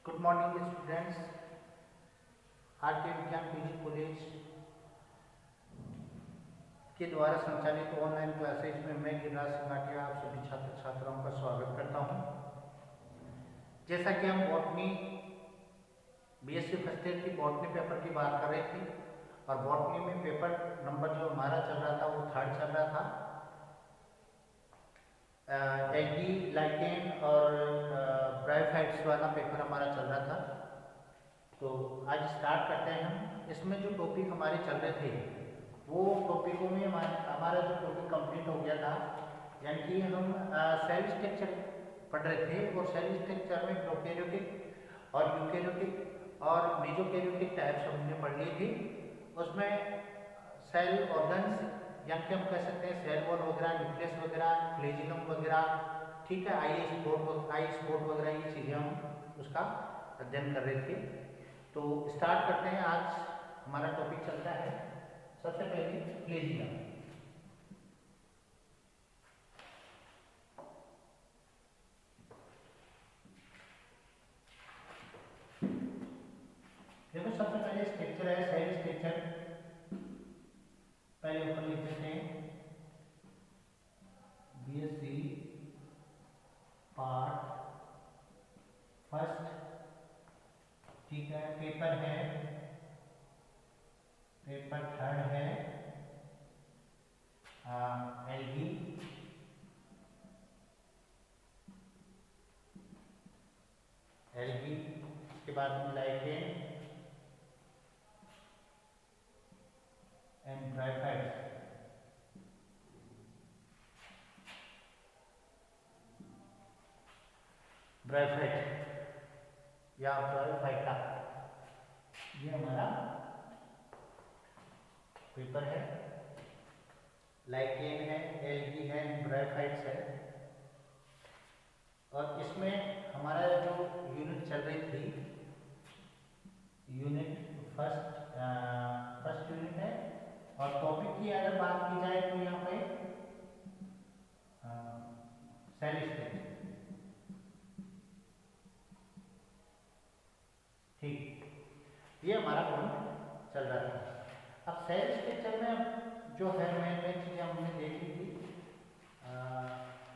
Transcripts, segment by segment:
Good morning students. भारतीय विज्ञान PG college के द्वारा संचालित ऑनलाइन क्लासेज में मैं गिरिराज सिंह भाटिया आप सभी छात्र छात्राओं का स्वागत करता हूं। जैसा कि हम बॉटनी बीएससी फर्स्ट ईयर की बॉटनी पेपर की बात कर रहे थे और बॉटनी में पेपर नंबर जो हमारा चल रहा था वो थर्ड चल रहा था। एल्गी, लाइकेन और ब्रायोफाइट्स वाला पेपर हमारा चल रहा था। तो आज स्टार्ट करते हैं हम। इसमें जो टॉपिक हमारे चल रहे थे वो टॉपिकों में हमारा जो टॉपिक कंप्लीट हो गया था, यानी कि हम सेल स्ट्रक्चर पढ़ रहे थे और सेल स्ट्रक्चर में प्रोकैरियोटिक और यूकैरियोटिक और मेसोकैरियोटिक टाइप्स हमने पढ़ लिए थे। उसमें सेल ऑर्गन्स यानी कि हम कह सकते हैं सेल वॉल वगैरह, न्यूक्लियस वगैरह, फ्लैजिलम वगैरह, ठीक है, आई स्पॉट वगैरह, ये चीज़ें हम उसका अध्ययन कर रहे थे। तो स्टार्ट करते हैं। आज हमारा टॉपिक चलता है सबसे पहले फ्लैजिलम। देखो सबसे पहले स्ट्रक्चर है सेल स्ट्रक्चर। पहले ऊपर लिख देते हैं बीएससी पार्ट फर्स्ट, ठीक है। पेपर है, पेपर थर्ड है एल्गी, उसके बाद में लाइकेन एंड ब्रायोफाइट्स। ब्रायोफाइट या ब्रायोफाइटा, ये हमारा पेपर है। लाइकेन है, एल्गी है, ब्रायोफाइट्स है। और इसमें हमारा जो यूनिट चल रही थी, यूनिट फर्स्ट यूनिट है। और टॉपिक की अगर बात की जाए तो यहाँ पे सेल स्ट्रक्चर, ठीक, ये हमारा पॉइंट चल रहा था। अब सेल स्ट्रक्चर में जो है मेन चीजें हमने देख ली थी।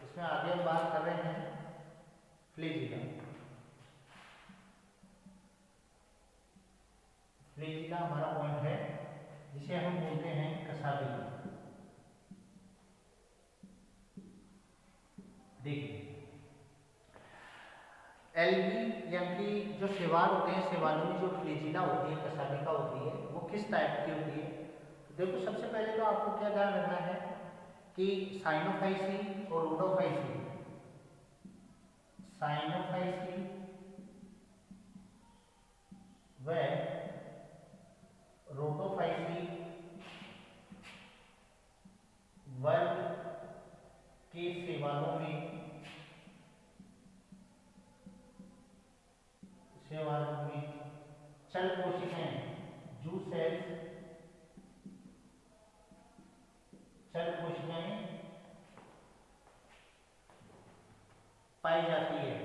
इसमें आगे हम बात कर रहे हैं फ्लैजिलम। फ्लैजिला हमारा पॉइंट है जिसे हम बोलते हैं कसाबिला। देखिए एल्गी यानी कि जो शैवाल होते हैं, शैवालों में जो फ्लैजिला होती है, कसाबिका होती है, वो किस टाइप की होती है? तो देखो सबसे पहले तो आपको क्या ध्यान रखना है कि साइनोफाइसी और रोडोफाइसी, साइनोफाइसी व रोडोफाइसी वर्ग के शैवालों में चल कोशिकाएं, जू सेल्स, चल कोशिकाएं पाई जाती है।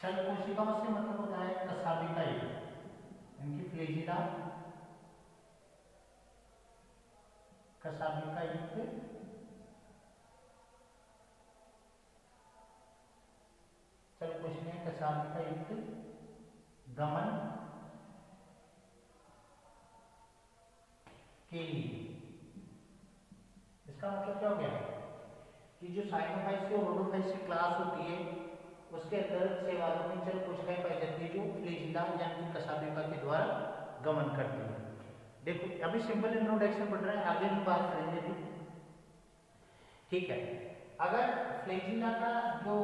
चल कोशिकाओं से मतलब होता है कसाबिका युक्त, इनकी फ्लैजिला कसाबिका युक्त चल कोशिकाएं कसाबिका युक्त गमन के लिए। इसका मतलब क्या हो गया कि जो साइनोफाइसी और रोडोफाइसी क्लास होती है उसके अंदर शैवालों में चल कोशिकाएं पाई जाती है जो फ्लैजिला यानी कि कसाबिका के द्वारा गमन करती है। देखो अभी सिंपल इंट्रोडक्शन पढ़ रहे हैं, आगे हम बात करेंगे भी, ठीक है। अगर फ्लैजिला का जो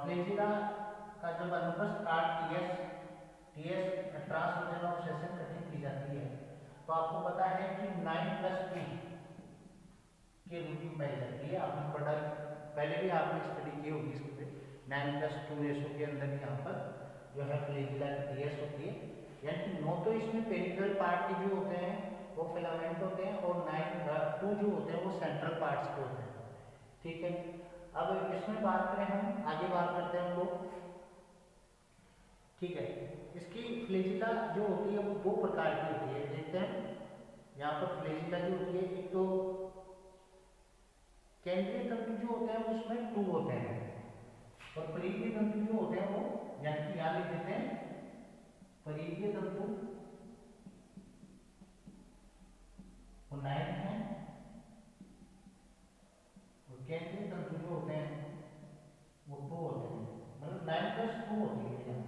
फ्लैजिला का जब अनुप्रस्थ काट TS translation of session cutting की जाती है तो आपको पता है कि 9+2 के रूप में पाई जाती है। आपने पढ़ा, पहले भी आपने स्टडी की होगी इसके पे। 9+2 रेशो के अंदर यहाँ पर जो है फ्लैजिला की टीएस होती है, यानी कि 9 तो इसमें पेरिफेरल पार्ट के जो होते हैं वो फिलामेंट होते हैं और 9 जो होते हैं वो सेंट्रल पार्ट्स के होते हैं, ठीक है। अब इसमें बात करें, हम आगे बात करते हैं हम लोग ठीक है। इसकी फ्लैजिला जो होती है वो दो प्रकार की होती है, देखते हैं। यहाँ पर फ्लैजिला जो होती है, एक तो केंद्रीय तंतु जो होते हैं उसमें टू होते हैं, और परिधीय तंतु जो होते हैं वो, यानी कि यहाँ लिख देते हैं परिधीय तंतु वो 9 है, और केंद्रीय तंतु जो होते हैं वो 2 होते हैं, मतलब 9+2 होती है यहाँ।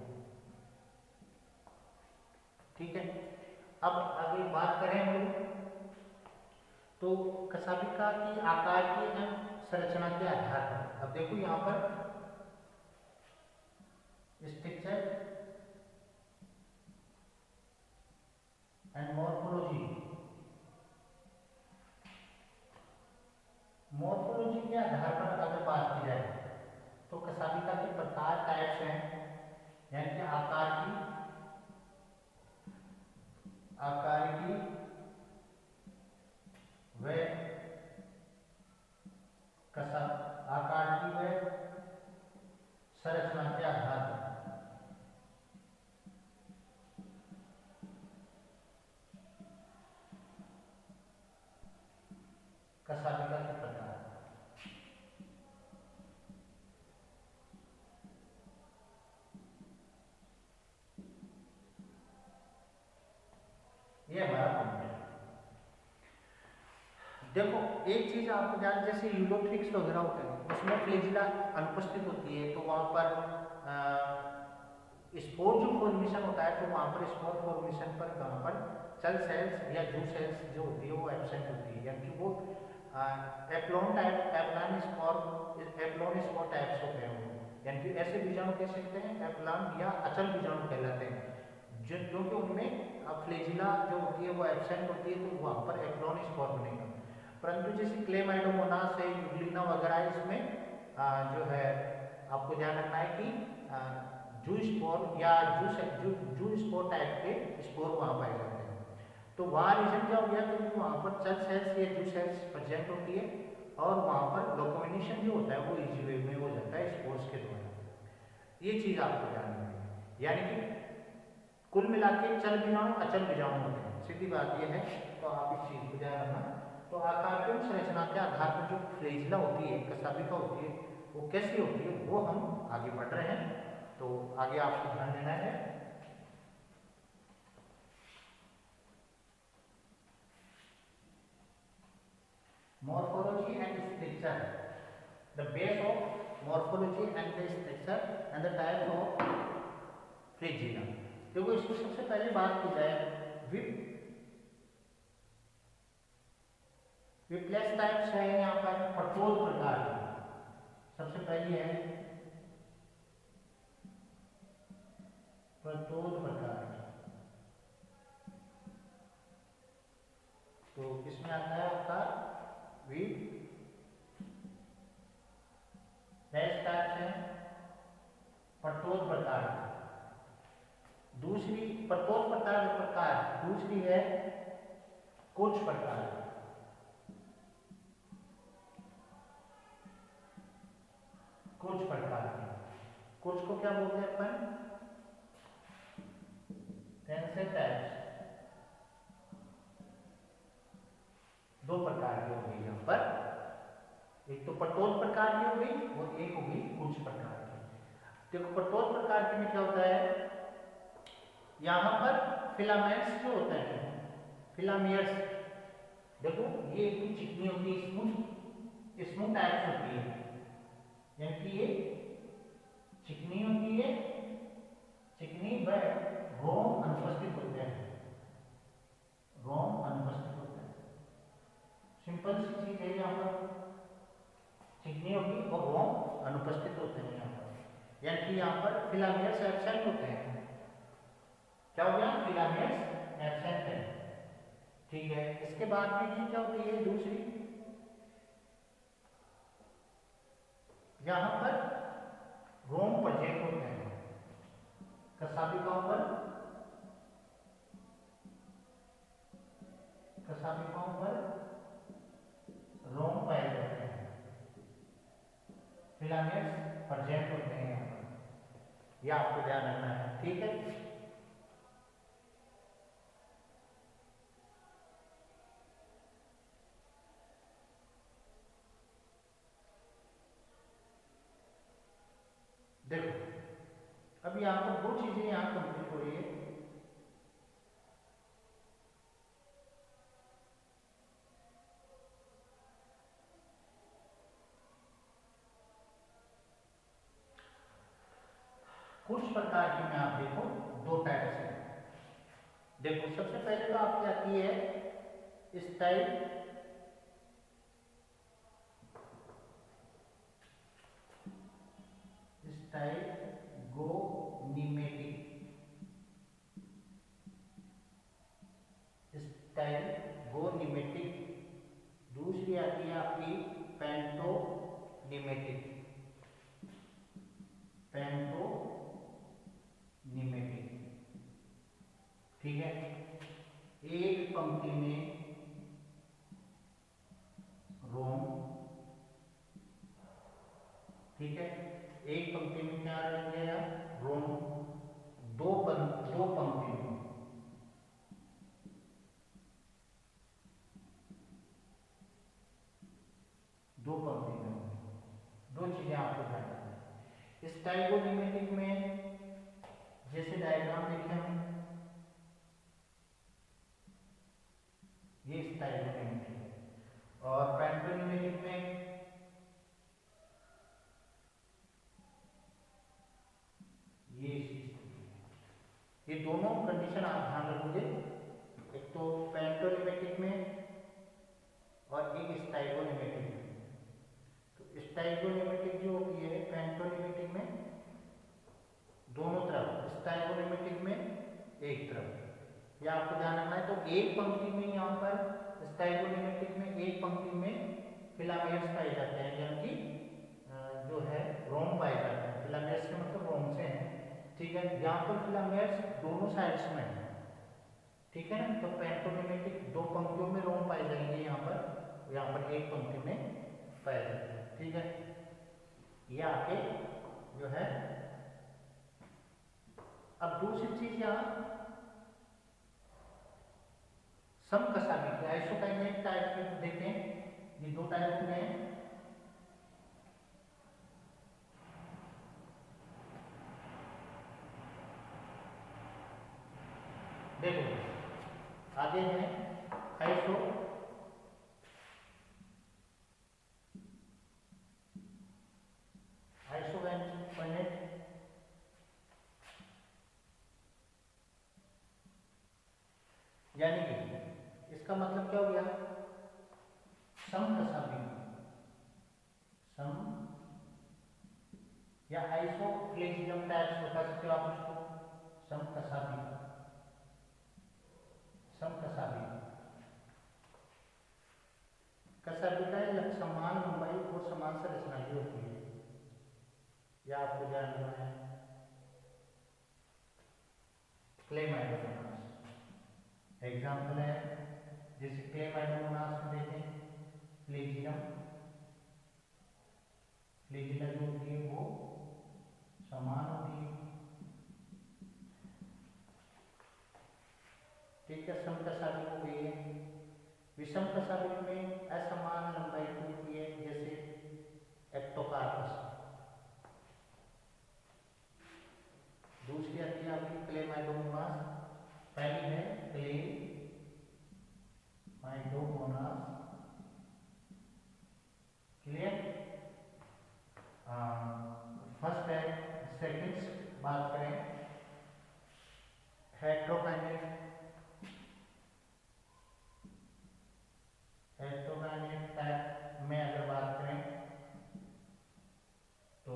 ठीक है। अब आगे बात करें हम लोग, तो कशाभिका की आकार की एवं संरचना के आधार पर, अब देखो यहाँ पर स्ट्रक्चर एंड मॉर्फोलॉजी, मॉर्फोलॉजी के आधार पर अगर बात की जाए तो कशाभिका के प्रकार टाइप्स हैं, यानी कि आकार की व आकार की व संरचना के आधार पर कशाभिका के प्रकार। ये हमारा पॉइंट है। देखो एक चीज आपको ध्यान, जैसे यूलोथ्रिक्स वगैरह होते हैं उसमें फ्लैजिला अनुपस्थित होती है, तो वहां पर स्पोर जो फॉर्मेशन होता है, तो वहां पर स्पोर फॉर्मेशन पर कहां पर चल सेल्स या जू सेल्स जो होती है वो एब्सेंट होती है, यानी कि वो एप्लॉन टाइप एप्लान स्पोर टाइप्स होते हैं वो, यानी कि ऐसे बीजाणु कह सकते हैं एप्लान या अचल बीजाणु कहलाते हैं, क्योंकि उनमें फ्लैजिला जो होती है वो एब्सेंट होती है, तो वहां पर एप्लॉन स्पोर बनेगा। परंतु जैसे क्लेमाइडोमोनास है, यूग्लिना वगैरह, इसमें जो है आपको ध्यान रखना है कि जू स्पोर या जू स्पोर टाइप के स्पोर वहां पाए जाते हैं। तो वहाँ रीजन क्या हो गया, क्योंकि वहां पर चल सेल्स या जू सेल्स प्रेजेंट होती है, और वहां पर लोकोमिनेशन जो होता है वो इजी वे में हो जाता है स्पोर्स के द्वारा। ये चीज आपको ध्यान रखनी है, यानी कि कुल मिला के चल बीजाणु अचल बीजाणु होते हैं, सीधी बात ये है, तो आप इस चीज को ध्यान रखना। तो आकार की संरचना के आधार पर जो फ्लैजिला होती है, कशाभिका होती है, वो कैसी होती है वो हम आगे बढ़ रहे हैं, तो आगे आपको ध्यान देना है। Morphology and structure, the base of morphology and the structure and the type of flagella। देखो इसको सबसे पहले बात की जाए विप्लेस टाइप्स है यहाँ पर कठोर प्रकार की। सबसे पहली है कठोर प्रकार, तो इसमें आता है आपका बेस्ट टाइप्स है कठोर प्रकार। दूसरी कठोर प्रकार दूसरी है कुछ प्रकार। कुछ प्रकार की, कुछ को क्या बोलते हैं अपन, टेंसेर टाइप्स। दो प्रकार की हो गई यहाँ पर, एक तो पटोल प्रकार की हो गई और एक हो गई कुछ प्रकार की। देखो पटोल प्रकार की में क्या होता है, यहाँ पर फिलामेंट्स जो होते हैं, फिलामियर्स, देखो ये एक चिकनी होती है, स्मूथ टाइप्स होती है, यानी कि ये चिकनी होती है, चिकनी व रोम अनुपस्थित होते हैं, रोम अनुपस्थित होते हैं। सिंपल सी चीज है, यहाँ पर चिकनी होगी और रोम अनुपस्थित होते हैं यहाँ पर, यानी कि यहाँ पर फिलामेंट्स एब्सेंट होते हैं। क्या हो गया, फिलामेंट्स एब्सेंट है। ठीक है, इसके बाद में क्या होती है दूसरी, यहाँ पर रोम प्रेजेंट होते हैं, कशाभिकाओं पर रोम पाए जाते हैं, फिलामेंट्स प्रेजेंट होते हैं यहाँ पर। ये आपको ध्यान रखना है, ठीक है। देखो अब यहाँ पर दो चीजें यहाँ कंप्लीट हो रही है। कुछ प्रकार की में आप देखो दो टाइप्स है। देखो सबसे पहले तो आपकी आती है स्टाइल स्टाइगोनिमेटिक, स्टाइगोनिमेटिक। दूसरी आती है आपकी पेंटोनिमेटिक, पेंटोनिमेटिक, ठीक है। एक पंक्ति में रोम, ठीक है, एक पंक्ति में क्या रह गया रोम, दो पंक्ति में दो चीजें आपको ध्यान रखना है। स्टाइगोनिमेटिक में जैसे डायग्राम देखें हम, ये स्टाइगोनिमेटिक है। और पेंटोनिमेटिक में ये दोनों कंडीशन आप ध्यान रखोगे, एक तो पेंटोनिमेटिक में और एक स्टाइगोनिमेटिक में। तो स्टाइगोनिमेटिक जो होती है पेंटोनिमेटिक में दोनों तरफ, स्टाइगोनिमेटिक में एक तरफ, ये आपको ध्यान रखना है। तो एक पंक्ति में यहाँ पर स्टाइगोनिमेटिक में एक पंक्ति में फिलामेट्स पाए जाते हैं, यानी कि जो है रोम पाए जाते हैं। फिलामेट्स के मतलब रोम से हैं, ठीक है। यहाँ पर फिलामेट्स दोनों साइड्स में है, ठीक है ना। तो पेंटोनिमेटिक दो पंक्तियों में रोम पाए जाएंगे, यहाँ पर एक पंक्ति में पाए जाते हैं, ठीक है। ये आपके जो है। अब दूसरी चीज यहाँ समकसाबी की आइसोकाइनेट टाइप के देखें, ये दो टाइप होते हैं। देखो आगे है आइसोकाइनेट, यानी कि इसका मतलब क्या हो गया, समकसाबी, सम या आइसोफ्लेजियम टाइप्स बता सकते हो आप उसको, समकसाबी, समकसाबी। कसाबी का समान लंबाई और समान संरचना की होती है, यह आपको ध्यान रखना है। क्लेमाइडोमोनास एग्जाम्पल है, जैसे क्लेमाइडोमोनास में देखें फ्लेजिलम, फ्लेजिला जो होती है वो समान होती है, ठीक है। समकसाबी हो गई है। विषम कसाबी में असमान लंबाई की होती है, जैसे एक्टोकार्पस। दूसरी आती है आपकी क्लेमाइडोमोनास, पहली है क्लेमाइडोमोनास, क्लियर। फर्स्ट है, सेकंड बात करें हेट्रोकाइनेट, हेट्रोकाइनेट टाइप में अगर बात करें तो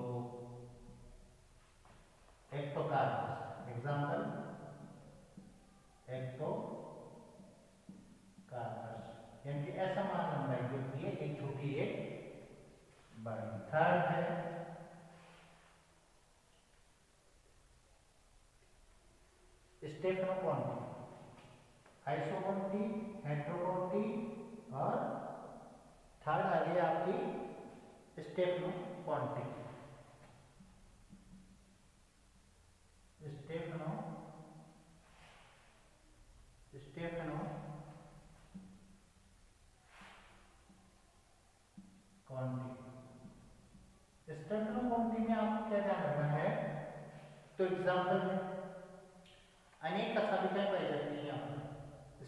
एक्टोकार्पस, एग्जाम्पल एक्टोकार्पस, यानी कि असमान लंबाई जो होती है, एक छोटी एक बड़ी। थर्ड है स्टेफनोपॉन्टी, आइसोपॉन्टी, हेट्रोपॉन्टी और थर्ड आ गई आपकी स्टेफनोपॉन्टी। स्टेफनोकॉन्टी में आपको क्या ध्यान रखना है, तो एग्जाम्पल में अनेक कसाबिकाएं पाई जाती है यहाँ पर।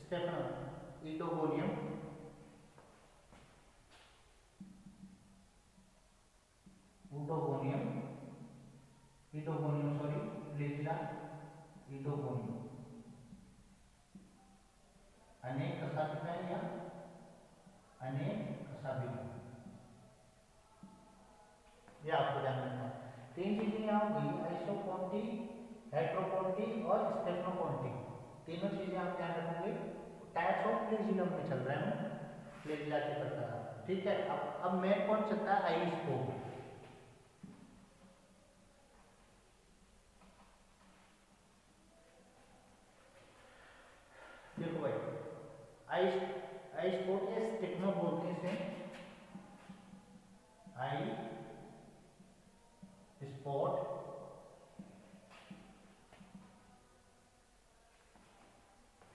स्टेफनो इटोगोनियम, ऊटोगोनियम, इटोगोनियम सॉरी फ्लैजिला इटोगोनियम, अनेक कसाबिकाएं या अनेक कसाबिकाएं, ये आपको ध्यान रखना है। तीन चीजें यहाँ हो गई, आइसोकॉन्टी, हेट्रोकॉन्टी और स्टेफनोकॉन्टी, तीनों चीजें आप ध्यान रखोगे। टाइप्स ऑफ फ्लैजिलम में चल रहे हैं, फ्लैजिला के प्रकार, ठीक है। अब मेन कौन चलता है, आइसोस्पोर। देखो भाई, आइसोस्पोर के स्टिग्मा बोलते हैं इसे, आई स्पॉट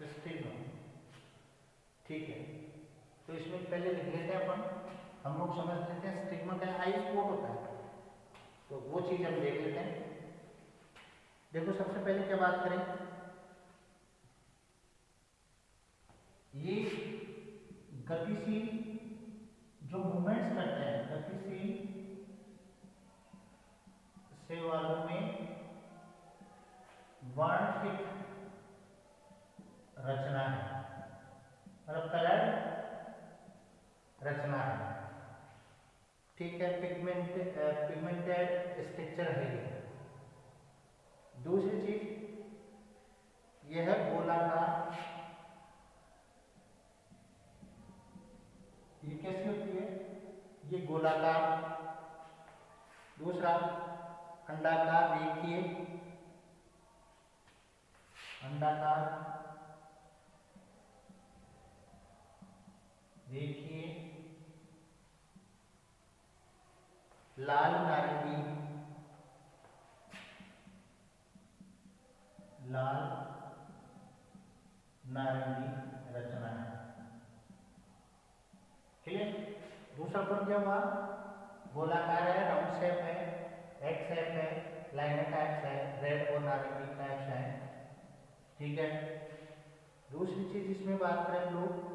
स्टिग्मा, ठीक है। तो इसमें पहले लिख लेते हैं अपन, हम लोग समझ लेते हैं स्टिग्मा का आई स्पॉट होता है, तो वो चीज हम देख लेते हैं। देखो सबसे पहले क्या बात करें, ये गतिशील जो मूवमेंट्स करते हैं, गतिशील शैवालों में वार्षिक रचना है, मतलब कलर रचना है, ठीक है। पिगमेंटेड स्ट्रक्चर है ये। दूसरी चीज यह है गोलाकार, ये कैसी होती है, ये गोलाकार। दूसरा अंडाकार, देखिए अंडाकार, देखिए लाल नारंगी, लाल नारंगी रचना है, क्लियर। दूसरा पॉइंट क्या हुआ, गोलाकार है, राउंड शेप है, एक्स शेप है, लाइनर टाइप्स है, रेड और नारंगी टाइप्स है, ठीक है। दूसरी चीज इसमें बात करें लोग,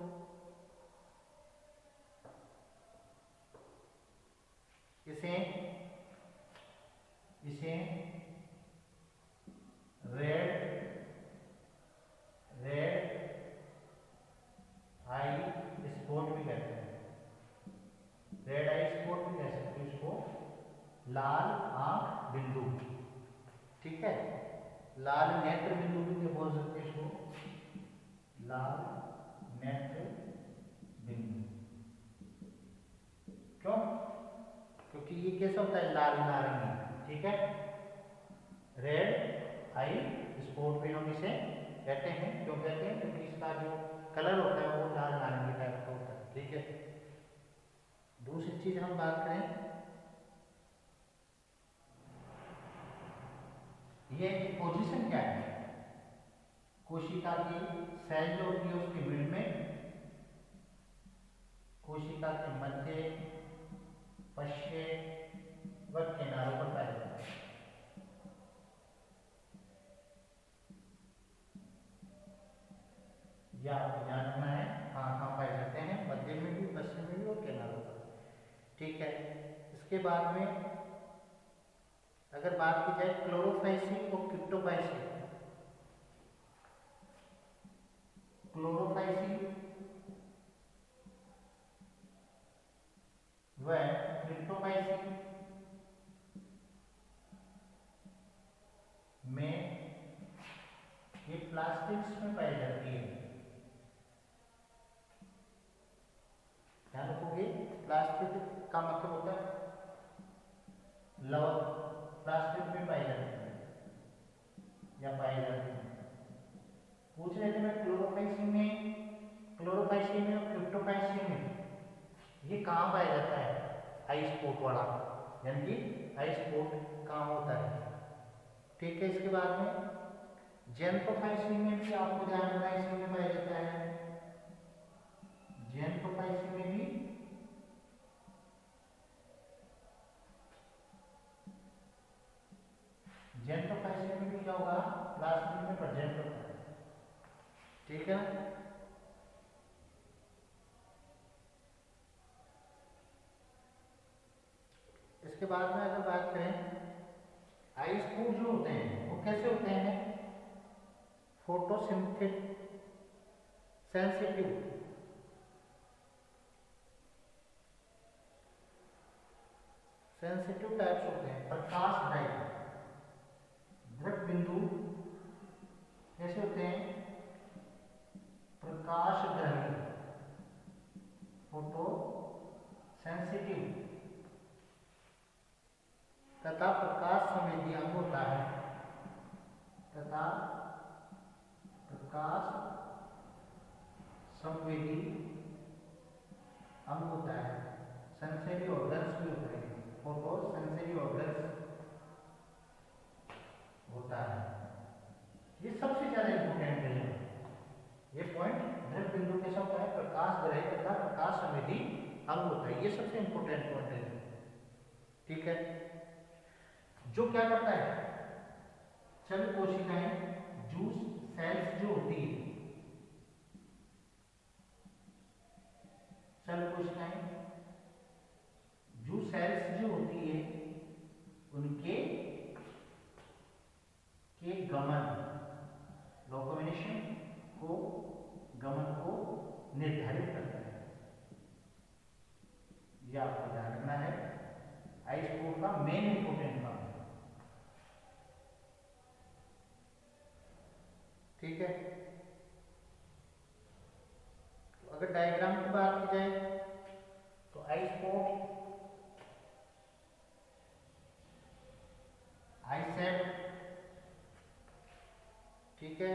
इसे इसे रेड आई स्पॉट भी कहते हैं, रेड आई स्पॉट भी कह सकते हैं इसको, लाल आंख बिंदु, ठीक है। लाल नेत्र बिंदु भी बोल सकते हैं इसको, लाल नेत्र बिंदु। क्यों, क्योंकि ये कैसा होता है, लाल नारंगी, ठीक है। रेड आई स्पॉट भी हम इसे कहते हैं, क्यों कहते हैं, क्योंकि इसका जो कलर होता है वो लाल नारंगी टाइप का होता है, ठीक है। दूसरी चीज हम बात करें, ये पोजीशन क्या है, कोशिका की सेल जो होती है उसके मिड में, कोशिका के मध्य, पश्य व किनारों पर पाया जाता है। या आपको ध्यान रखना है कहाँ कहाँ पाए जाते हैं, मध्य में भी, पश्चिम में भी और किनारों पर, ठीक है। इसके बाद में अगर बात की जाए क्लोरोफाइसिन और क्रिप्टोफाइसिन, क्लोरोफाइसिन व क्रिप्टोफाइसिन में ये प्लास्टिक्स में पाई जाती है, ध्यान रखोगे। प्लास्टिक का मतलब होता है लवण, प्लास्टिक में पाई जाती है या पाई जाती है। पूछ रहे थे मैं क्लोरोफाइसिन में और क्रिप्टोफाइसिन में ये कहाँ पाया जाता है, आई स्पॉट वाला, यानी कि आई स्पॉट कहाँ होता है, ठीक है। इसके बाद में जेंथोफाइसिन में भी आपको ध्यान रखना है, इसी में पाया जाता है, जेंथोफाइसिन में भी जेंट्रोफाइसिस में भी क्या होगा, प्लास्टिक में प्रेजेंट होता है, ठीक है। इसके बाद में अगर बात करें, आइसोटोप जो होते हैं वो कैसे होते हैं, फोटोसिंथेटिक सेंसिटिव, सेंसिटिव टाइप्स होते हैं, प्रकाश दायी दृक बिंदु कैसे होते हैं, प्रकाश ग्रही, फोटो सेंसिटिव तथा प्रकाश संवेदी अंग होता है, तथा प्रकाश संवेदी अंग होता है, सेंसरी ऑर्गन्स भी होते हैं, फोटो सेंसरी ऑर्गन्स होता है। ये सबसे ज्यादा इंपोर्टेंट है, ये पॉइंट दृक बिंदु कैसा होता है, प्रकाश ग्रही तथा प्रकाश संवेदी अंग होता है, ये सबसे इंपोर्टेंट पॉइंट है, ठीक है। जो क्या करता है, चल कोशिकाएं, जूस सेल्स जो होती है, चल कोशिकाएं, जूस सेल्स जो होती है, उनके के गमन, लोकोमिनेशन को, गमन को निर्धारित करता है, यह आपको ध्यान रखना है, आइसोटोप का मेन इंपोर्टेंट काम है, ठीक है। तो अगर डायग्राम की बात की जाए तो आइसोटोप, आईसेट, ठीक है,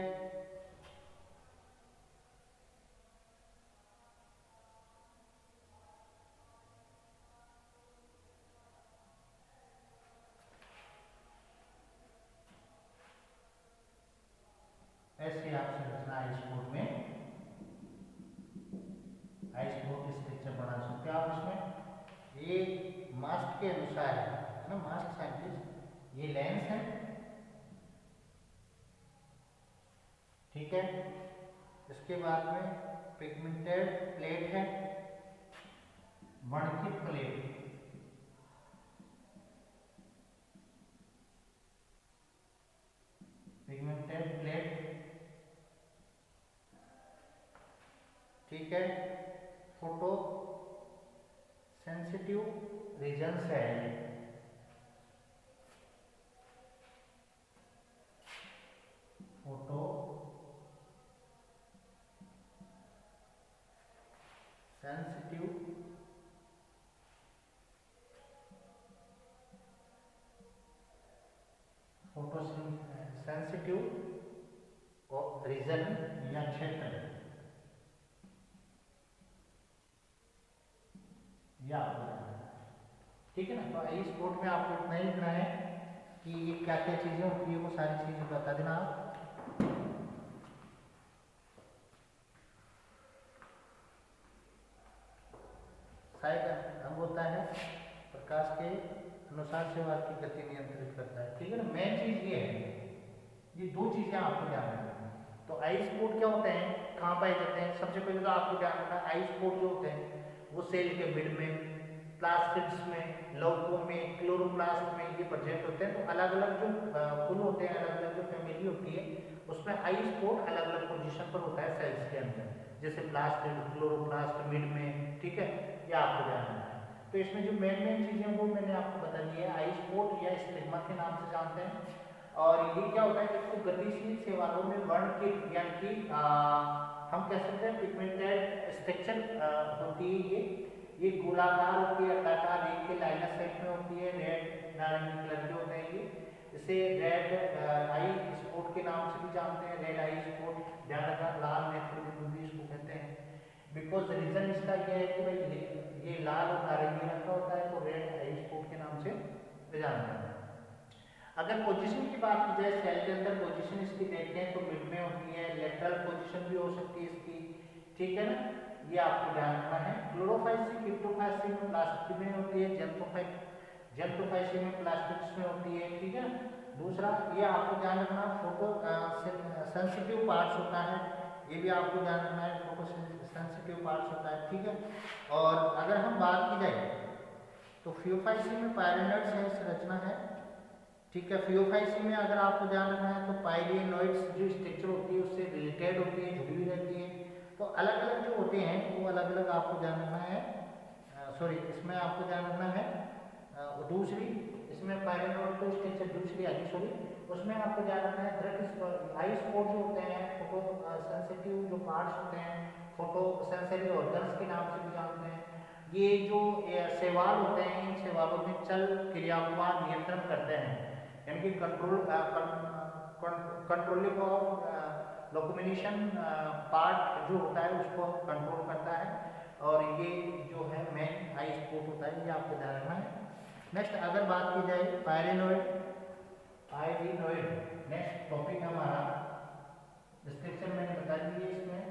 ऐसे आपसे रचना आइसोटोप में, आइसोटोप स्ट्रक्चर बना सकते हैं आप इसमें। ये मास्क के अनुसार है ना, मास्क साइंटिस्ट, ये लेंस है, ठीक है। इसके बाद में पिगमेंटेड प्लेट है, वर्णकित प्लेट, पिगमेंटेड प्लेट, ठीक है। फोटो सेंसिटिव रीजन्स है, photo sensitive photo sensitive region या क्षेत्र, या ठीक है ना। तो इस कोड में आपको इतना ही लिखना है कि ये क्या क्या चीजें होती है, वो सारी चीजें बता देना आप। सहायक अंग होता है, प्रकाश के अनुसार सेवा की गति नियंत्रित करता है, ठीक है ना। मेन चीज ये है, ये दो चीजें आपको ध्यान रखना है। तो आइसोटोप क्या होते हैं, कहाँ पाए जाते हैं, सबसे पहले तो आपको ध्यान रखना है, आइसोटोप जो होते हैं वो सेल के मिड में, प्लास्टिड्स में, लौकों में, क्लोरोप्लास्ट में ये प्रेजेंट होते हैं। तो अलग अलग जो कुल होते हैं, अलग अलग जो फैमिली होती है, उसमें आइसोटोप अलग अलग पोजीशन पर होता है सेल्स के अंदर, जैसे प्लास्टिड, क्लोरोप्लास्ट मिड में, ठीक है, ये आपको ध्यान रखना है। तो इसमें जो मेन मेन चीजें वो मैंने आपको बता दी है, आइसोटोप या स्टिग्मा के नाम से जानते हैं। और ये क्या होता है, इसको गतिशील सेवालों में वर्णकित, यानी कि हम कह सकते हैं पिगमेंटेड स्ट्रक्चर होती है, ये गोलाकार होती है, अंडाकार, एक के लाइनर शेप में होती है, रेड नारंगी कलर के होते हैं ये, इसे रेड आई स्पॉट के नाम से भी जानते हैं, रेड आई स्पॉट, ध्यान रखना, लाल नेत्र बिंदु भी इसको कहते हैं। बिकॉज रीजन इसका यह है कि भाई ये लाल और नारंगी रंग का होता है, तो रेड आई स्पॉट के नाम से जानते हैं। अगर पोजीशन की बात की जाए, सेल के अंदर पोजीशन इसकी देखते हैं तो मिड में होती है, लेटरल पोजीशन भी हो सकती है इसकी, ठीक है ना, ये आपको ध्यान रखना है। क्लोरोफाइसी, क्रिप्टोफाइसी में प्लास्टिक में होती है, जेंटोफाइसी में प्लास्टिक्स में होती है, ठीक है ना। दूसरा ये आपको ध्यान रखना, फोटो सेंसिटिव पार्ट्स होता है, ये भी आपको ध्यान रखना है, फोटो सेंसिटिव पार्ट्स होता है, ठीक है। और अगर हम बात की जाए तो फियोफाइसी में पायरेनोइड से संरचना है, ठीक है। फियोफाइसी में अगर आपको ध्यान रखना है तो पायरेनोइड्स जो स्ट्रक्चर होती है उससे रिलेटेड होती है, जुड़ी हुई रहती है। तो अलग अलग जो होते हैं वो अलग अलग आपको ध्यान रखना है, सॉरी इसमें आपको ध्यान रखना है दूसरी, इसमें पायरेनोइड तो स्ट्रक्चर दूसरी आ गई, सॉरी, उसमें आपको ध्यान रखना है दरअसल आई स्पॉट जो होते हैं, फोटो सेंसिटिव जो पार्ट्स होते हैं, फोटो सेंसिटिव ऑर्गन्स के नाम से भी जानते हैं, ये जो शैवाल होते हैं, इन शैवालों में चल क्रियाओं का नियंत्रण करते हैं, यानी कि कंट्रोलिंग ऑफ लोकोमिनेशन पार्ट जो होता है उसको कंट्रोल करता है, और ये जो है मेन आई स्पॉट होता है, ये आपको ध्यान रखना है। नेक्स्ट अगर बात की जाए पायरेनोइड, नेक्स्ट टॉपिक है हमारा, डिस्क्रिप्शन मैंने बता दी है इसमें,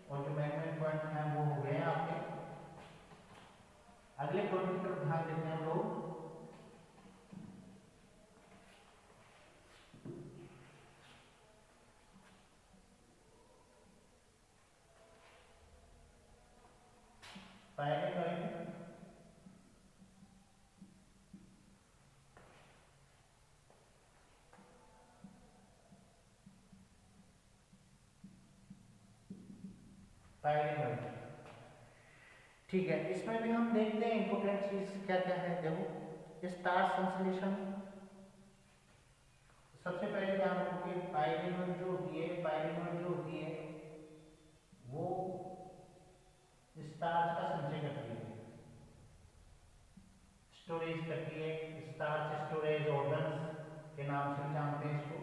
और जो मेन पॉइंट हैं वो हो गए हैं आपके। अगले टॉपिक पर ध्यान देते हैं हम लोग, पायरेनोइड पायरेनोइड, ठीक है। इसमें भी हम देखते हैं इंपोर्टेंट चीज क्या क्या है। देखो स्टार्च संश्लेषण, सबसे पहले ध्यान रखो कि पायरेनोइड जो होती है, पायरेनोइड जो होती है वो स्टार्च का संचय करती है, स्टोरेज करती है, स्टार्च स्टोरेज ऑर्गन्स के नाम से जानते हैं इसको,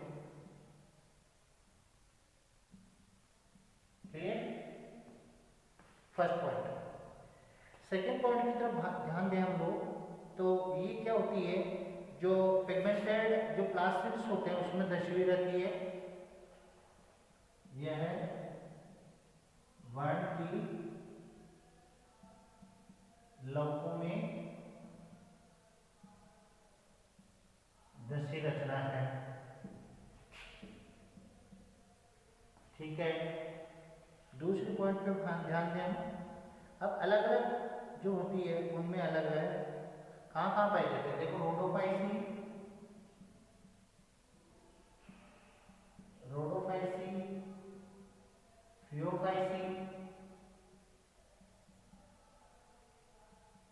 clear, first point. Second point की तरफ ध्यान दें हम लोग, तो ये क्या होती है, जो पिगमेंटेड जो प्लास्टिड्स होते हैं उसमें दशी हुई रहती है, यह है वर्ण की लवकों में दशी रचना है, ठीक है। दूसरे पॉइंट पर ध्यान दें हम, अब अलग अलग जो होती है उनमें अलग है, कहाँ कहाँ पाए जाते हैं। देखो रोडोफाइसी, फियोफाइसी,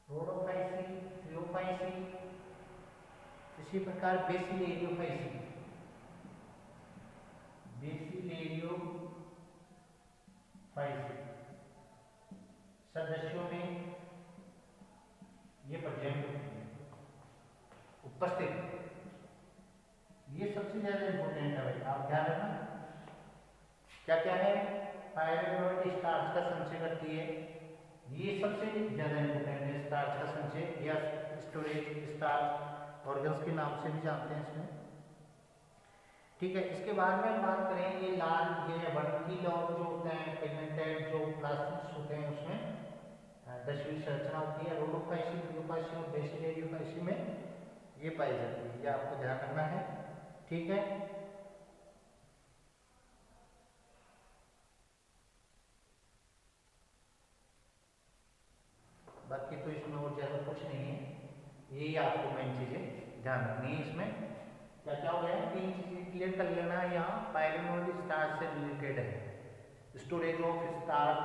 फियोफाइसी, इसी प्रकार बेसिलेरियोफाइसी, सदस्यों में ये प्रेजेंट होती है, उपस्थित, ये सबसे ज्यादा इंपॉर्टेंट है भाई, आप ध्यान रखना क्या क्या है। पायरेनोइड स्टार्च का संचय करती है, ये सबसे ज्यादा इंपॉर्टेंट है, स्टार्च का संचय या स्टोरेज, स्टार्च ऑर्गन्स के नाम से भी जानते हैं इसमें, ठीक है। इसके बाद में हम बात करें ये लाल, ये वर्णकी लौक जो होते हैं, पिगमेंटेड जो प्लास्टिक्स होते हैं उसमें दशवीं संरचना होती है, रोडोफाइसी, फियोफाइसी और बेसिलेरियोफाइसी में ये पाई जाती है, ये आपको ध्यान रखना है, ठीक है। बाकी तो इसमें और ज्यादा कुछ नहीं है, यही आपको मेन चीजें ध्यान रखनी है। इसमें क्या क्या हो गया, तीन चीजें क्लियर कर लेना है। यहाँ पायरेनोइड स्टार्च से रिलेटेड है, स्टोरेज ऑफ स्टार्च,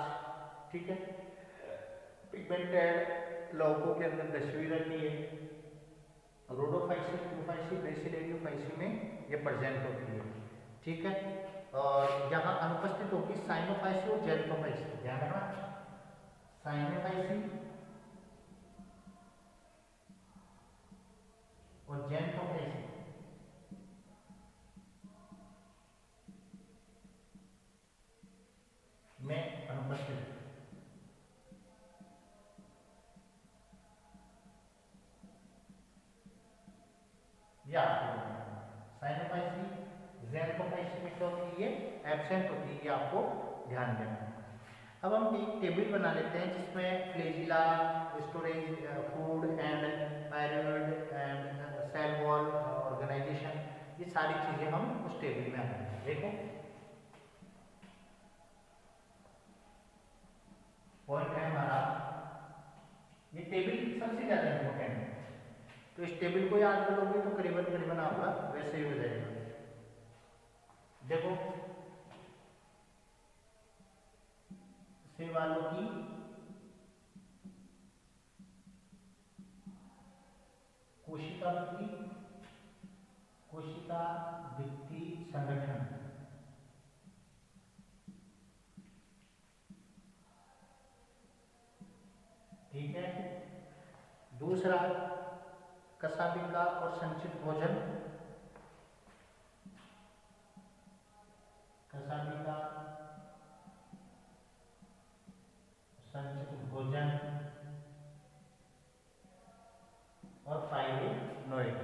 ठीक है, पिगमेंटेड लौकों के अंदर दशवी रहती है, रोडोफाइसी, फियोफाइसी, बेसिलेरियोफाइसी में ये प्रेजेंट होती है, ठीक है। और यहाँ अनुपस्थित होगी साइनोफाइसी और जेरोफाइसी, ध्यान रखना, साइनोफाइसी और जेरोफाइसी में अनुपस्थित, या साइनोफाइसी, जेरोफाइसी में क्या होती है, एब्सेंट होती है, ये आपको ध्यान देना है। अब हम एक टेबल बना लेते हैं जिसमें flagella, storage, food and pyrenoid and cell wall organisation, सारी चीजें हम उस टेबल में आ रहे हैं। देखो पॉइंट है हमारा, ये टेबल सबसे ज्यादा इंपॉर्टेंट है, तो इस टेबल को याद कर लोगे तो करीबन करीबन आपका वैसे ही हो जाएगा। देखो से वालों की कोशिका भित्ति संगठन, ठीक है। दूसरा कशाभिका और संचित भोजन, कशाभिका संचित भोजन और फाइब्रोनोइड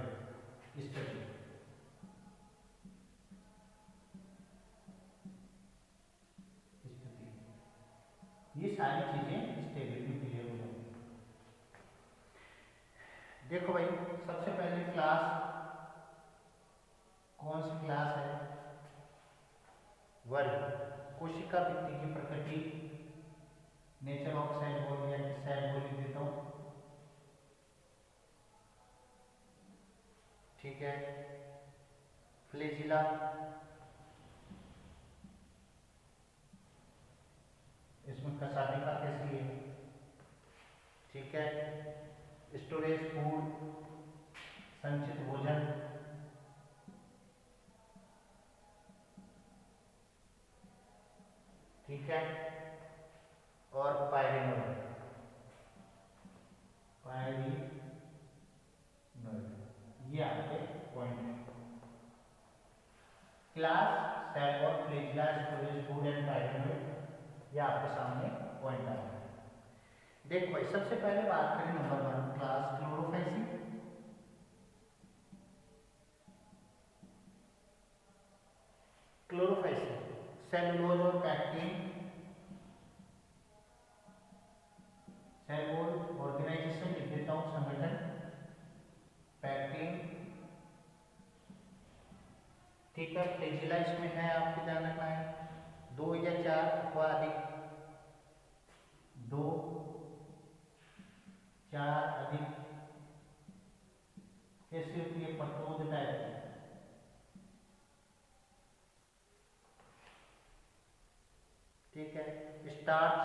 स्थिति। ये सारी चीजें इस टेबल में क्लियर हो जाएंगी। देखो भाई सबसे पहले क्लास, कौन सी क्लास है? वर्ग। कोशिका भित्ति की प्रकृति, नेचर ऑफ सेल वॉल या सेल वॉल लिख देता हूं, ठीक है। फ्लैजिला, इसमें कशाभिका कैसी है, ठीक है। स्टोरेज फूड, संचित भोजन, ठीक है। और पायरिनोइड, ये आपके पॉइंट है। Class, cell wall, flagella, storage food and pyrenoid, ये आपके सामने पॉइंट आ रहा है। देखो भाई सबसे पहले बात करें number 1 class Chlorophyceae. Chlorophyceae cellulose और पैक्टिन, सेल वॉल ऑर्गेनाइजेशन लिख देता हूं, संगठन, पैक्टिन, ठीक है। फ्लैजिला इसमें है, आपको ध्यान रखना है 2 या 4 अथवा अधिक, 2 4 अधिक, कैसी होती है? प्रतिरोध टाइप की, ठीक है। स्टार्च,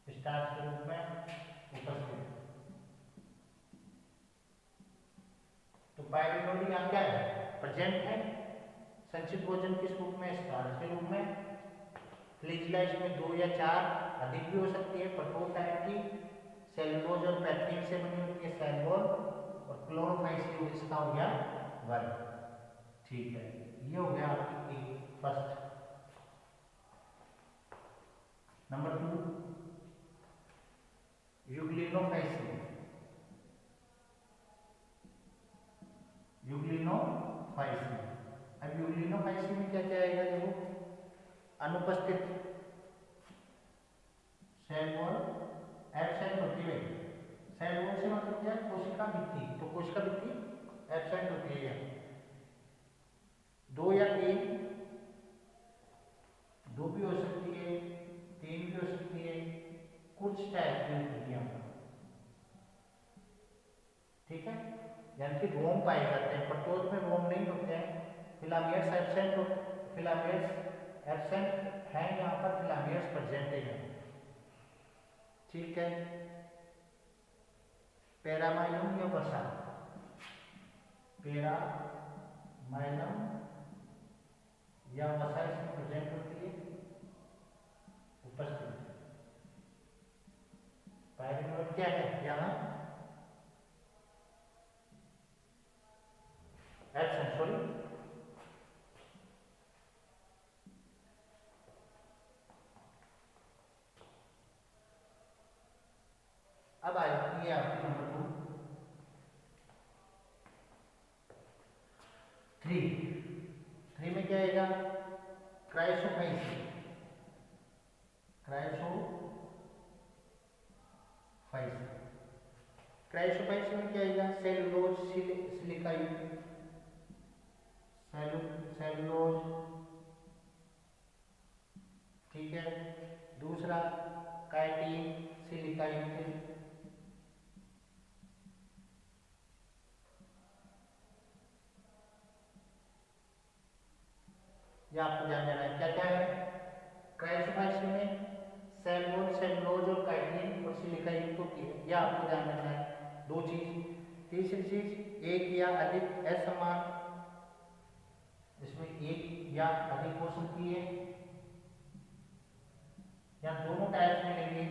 स्टार्च के रूप में उपस्थित। तो पायरिनोइड यहाँ क्या है? प्रेजेंट है। संचित भोजन किस रूप में? स्टार्च के रूप में। फ्लैजिला इसमें 2 या 4 अधिक भी हो सकती है, प्रतिरोध टाइप की। सेलुलोज और पैक्टिन से बनी होती है सेल वॉल, और क्लोरोफाइसी इसका हो गया वर्ग, ठीक है। ये हो गया आपकी फर्स्ट। नंबर 2 यूग्लिनोफाइसी, यूग्लिनोफाइसी। अब यूग्लिनोफाइसी में क्या क्या आएगा? देखो अनुपस्थित सेल वॉल, एब्सेंट होती है। सेल वॉल से मतलब क्या है? कोशिका भित्ति, तो कोशिका भित्ति एब्सेंट होती है। 2 या 3, 2 भी हो सकती है, 3 भी हो सकती है, कुछ टाइप की स्थितियां, ठीक है। यानी कि रोम पाए जाते हैं, प्रतिरोध में रोम नहीं होते हैं। फिलामेट्स एब्सेंट हो, फिलामेट्स एब्सेंट है यहाँ पर, फिलामेट्स प्रेजेंट है, ठीक है। पैरामाइलम या वसा, पैरामाइलम या वसा इसमें प्रेजेंट होती है, उपस्थित। पायरिनोइड क्या है? यहाँ एब्सेंट, सॉरी, अब आ जाती है आपकी नंबर 2 3 में क्या आएगा? क्राइसोफाइसी, क्राइसोफाइसी। क्राइसोफाइसी में क्या जाएगा सेलुलोज सिलिका युक्त, सेलुलोज, ठीक है। दूसरा काइटिन सिलिका युक्त, ये आपको ध्यान देना है। क्या क्या है क्राइसोफाइसी में सेलुलोज, सेलुलोज और काइटिन और सिलिका युक्त होती है, यह आपको ध्यान रखना है। दो चीज। तीसरी चीज, एक या अधिक असमान, इसमें एक या अधिक हो सकती है या दोनों टाइप्स मिलेंगे,